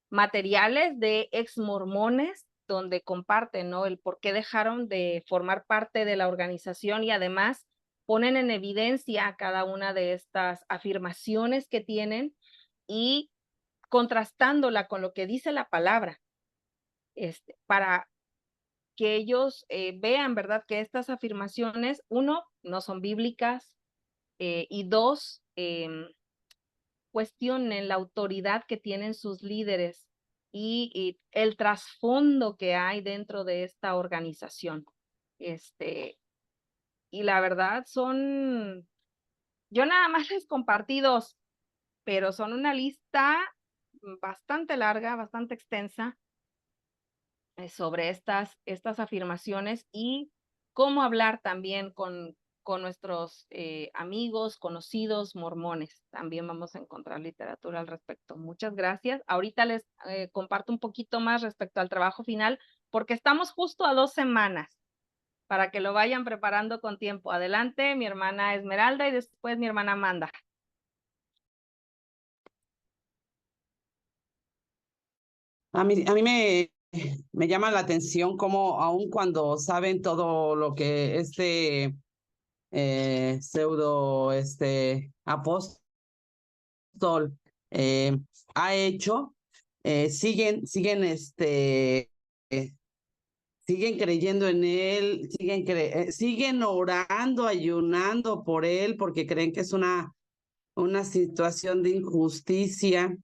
[SPEAKER 1] materiales de ex mormones donde comparten, ¿no? El por qué dejaron de formar parte de la organización y además ponen en evidencia cada una de estas afirmaciones que tienen y contrastándola con lo que dice la palabra, para que ellos vean, ¿verdad?, que estas afirmaciones, uno, no son bíblicas, y dos, cuestionen la autoridad que tienen sus líderes y el trasfondo que hay dentro de esta organización. Y la verdad yo nada más les compartí dos, pero son una lista bastante larga, bastante extensa sobre estas afirmaciones y cómo hablar también con nuestros amigos, conocidos, mormones. También vamos a encontrar literatura al respecto. Muchas gracias. Ahorita les comparto un poquito más respecto al trabajo final, porque estamos justo a 2 semanas para que lo vayan preparando con tiempo. Adelante, mi hermana Esmeralda y después mi hermana Amanda.
[SPEAKER 2] A mí me llama la atención cómo aun cuando saben todo lo que pseudo apóstol ha hecho, siguen creyendo en él, siguen orando, ayunando por él, porque creen que es una situación de injusticia.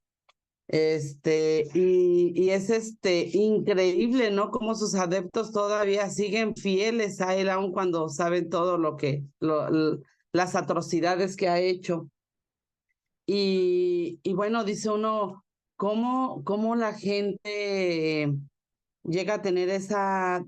[SPEAKER 2] Y es increíble, ¿no? Cómo sus adeptos todavía siguen fieles a él, aun cuando saben todo las atrocidades que ha hecho. Y bueno, dice uno, ¿cómo la gente llega a tener esa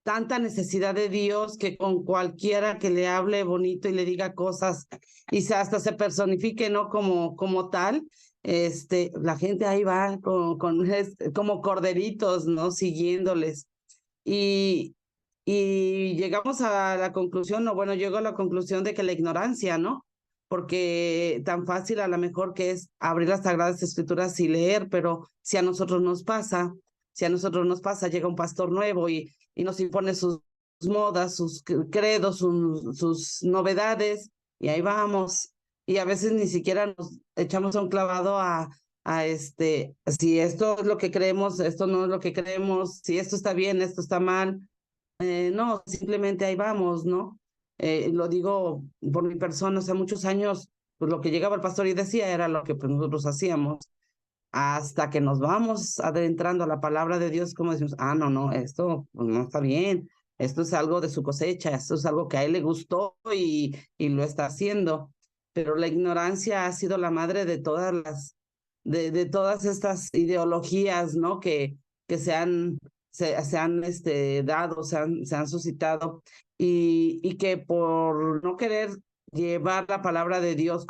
[SPEAKER 2] tanta necesidad de Dios que con cualquiera que le hable bonito y le diga cosas y hasta se personifique, ¿no? Como tal, la gente ahí va como corderitos, ¿no? Siguiéndoles. Y llegamos a la conclusión, o bueno, llego a la conclusión de que la ignorancia, ¿no? Porque tan fácil a lo mejor que es abrir las Sagradas Escrituras y leer, pero si a nosotros nos pasa, llega un pastor nuevo y nos impone sus modas, sus credos, sus novedades, y ahí vamos. Y a veces ni siquiera nos echamos un clavado a si esto es lo que creemos, esto no es lo que creemos, si esto está bien, esto está mal. No, simplemente ahí vamos, ¿no? Lo digo por mi persona, hace muchos años, pues lo que llegaba el pastor y decía era lo que pues, nosotros hacíamos, hasta que nos vamos adentrando a la palabra de Dios, como decimos, no, esto pues, no está bien, esto es algo de su cosecha, esto es algo que a él le gustó y lo está haciendo, pero la ignorancia ha sido la madre de de todas estas ideologías, ¿no? Que se han dado, se han suscitado y que por no querer llevar la palabra de Dios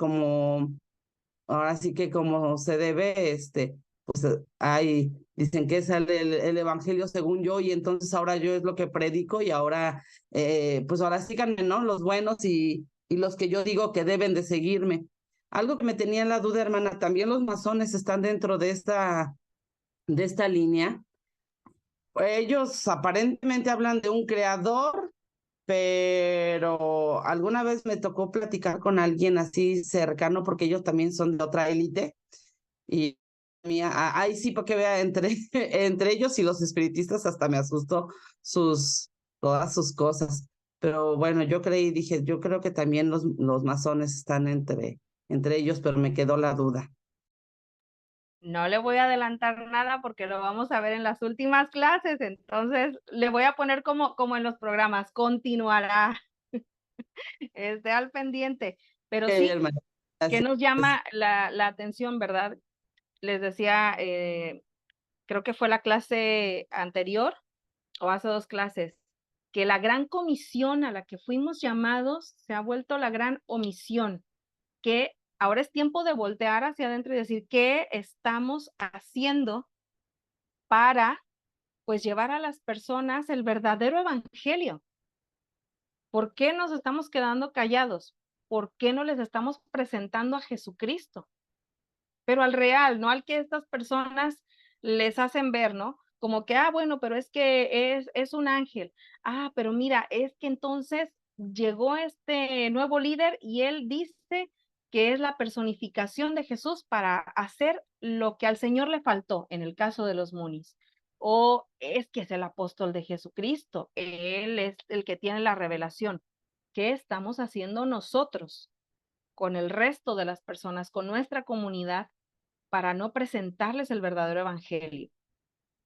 [SPEAKER 2] ahora sí que como se debe, pues dicen que es el evangelio según yo, y entonces ahora yo es lo que predico, y ahora, pues ahora síganme, ¿no? Los buenos y los que yo digo que deben de seguirme. Algo que me tenía en la duda, hermana, también los masones están dentro de esta línea. Ellos aparentemente hablan de un creador, pero alguna vez me tocó platicar con alguien así cercano, porque ellos también son de otra élite, y ahí sí, para que vea, entre ellos y los espiritistas hasta me asustó todas sus cosas. Pero bueno, dije, yo creo que también los masones están entre ellos, pero me quedó la duda.
[SPEAKER 1] No le voy a adelantar nada porque lo vamos a ver en las últimas clases, entonces le voy a poner como en los programas, continuará. Esté al pendiente, pero sí,
[SPEAKER 2] hermana.
[SPEAKER 1] que nos llama la atención, ¿verdad? Les decía, creo que fue la clase anterior o hace 2 clases, que la gran comisión a la que fuimos llamados se ha vuelto la gran omisión, que ahora es tiempo de voltear hacia adentro y decir, ¿qué estamos haciendo para, pues, llevar a las personas el verdadero evangelio? ¿Por qué nos estamos quedando callados? ¿Por qué no les estamos presentando a Jesucristo? Pero al real, no al que estas personas les hacen ver, ¿no? Como que, bueno, pero es que es un ángel. Pero mira, es que entonces llegó este nuevo líder y él dice que es la personificación de Jesús para hacer lo que al Señor le faltó, en el caso de los Moonies. O es que es el apóstol de Jesucristo, él es el que tiene la revelación. ¿Qué estamos haciendo nosotros? con el resto de las personas, con nuestra comunidad, para no presentarles el verdadero evangelio.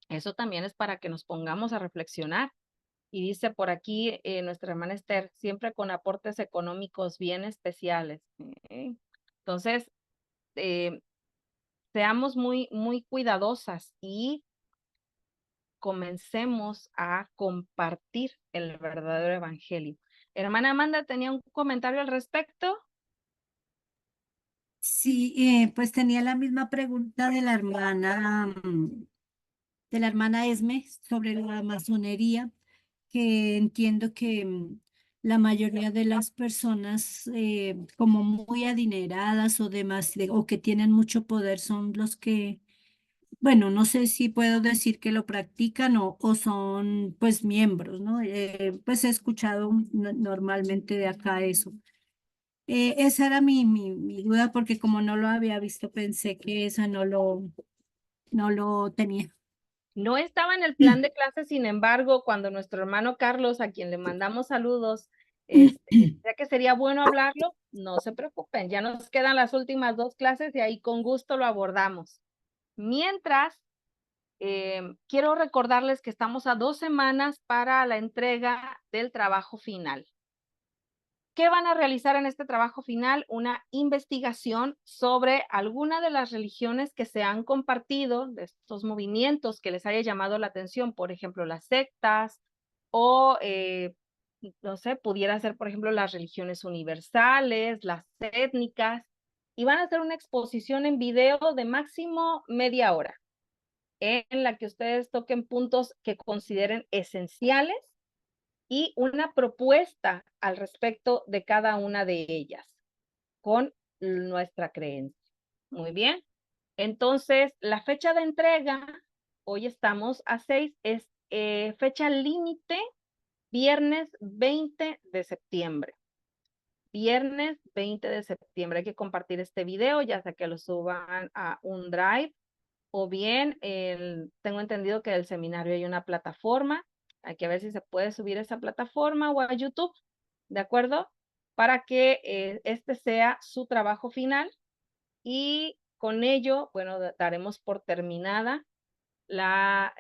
[SPEAKER 1] Eso también es para que nos pongamos a reflexionar. Y dice por aquí nuestra hermana Esther, siempre con aportes económicos bien especiales. Entonces, seamos muy, muy cuidadosas y comencemos a compartir el verdadero evangelio. Hermana Amanda, ¿tenía un comentario al respecto?
[SPEAKER 3] Sí, pues tenía la misma pregunta de la hermana Esme sobre la masonería, que entiendo que la mayoría de las personas como muy adineradas o demás, o que tienen mucho poder son los que, bueno, no sé si puedo decir que lo practican o son pues miembros, ¿no? Pues he escuchado normalmente de acá eso. Esa era mi duda porque como no lo había visto, pensé que esa no lo tenía.
[SPEAKER 1] No estaba en el plan de clase, sin embargo, cuando nuestro hermano Carlos, a quien le mandamos saludos, decía que sería bueno hablarlo, no se preocupen, ya nos quedan las últimas 2 clases y ahí con gusto lo abordamos. Mientras, quiero recordarles que estamos a 2 semanas para la entrega del trabajo final. ¿Qué van a realizar en este trabajo final? Una investigación sobre alguna de las religiones que se han compartido, de estos movimientos que les haya llamado la atención, por ejemplo, las sectas o, no sé, pudiera ser, por ejemplo, las religiones universales, las étnicas, y van a hacer una exposición en video de máximo media hora, en la que ustedes toquen puntos que consideren esenciales y una propuesta al respecto de cada una de ellas con nuestra creencia. Muy bien. Entonces, la fecha de entrega, hoy estamos a 6, es fecha límite, viernes 20 de septiembre. Viernes 20 de septiembre. Hay que compartir este video, ya sea que lo suban a un drive o bien tengo entendido que del seminario hay una plataforma. Hay que ver si se puede subir a esa plataforma o a YouTube, ¿de acuerdo? Para que este sea su trabajo final y con ello, bueno, daremos por terminada la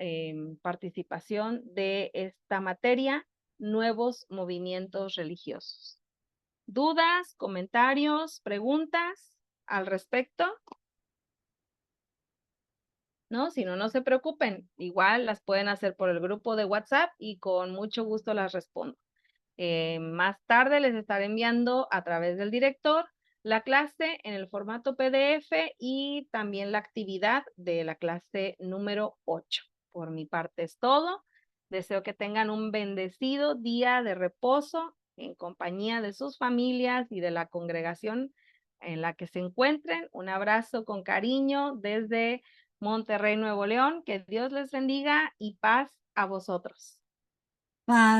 [SPEAKER 1] participación de esta materia, nuevos movimientos religiosos. ¿Dudas, comentarios, preguntas al respecto? ¿No? Si no, no se preocupen. Igual las pueden hacer por el grupo de WhatsApp y con mucho gusto las respondo. Más tarde les estaré enviando a través del director la clase en el formato PDF y también la actividad de la clase número 8. Por mi parte es todo. Deseo que tengan un bendecido día de reposo en compañía de sus familias y de la congregación en la que se encuentren. Un abrazo con cariño desde Monterrey, Nuevo León. Que Dios les bendiga y paz a vosotros.
[SPEAKER 3] Paz.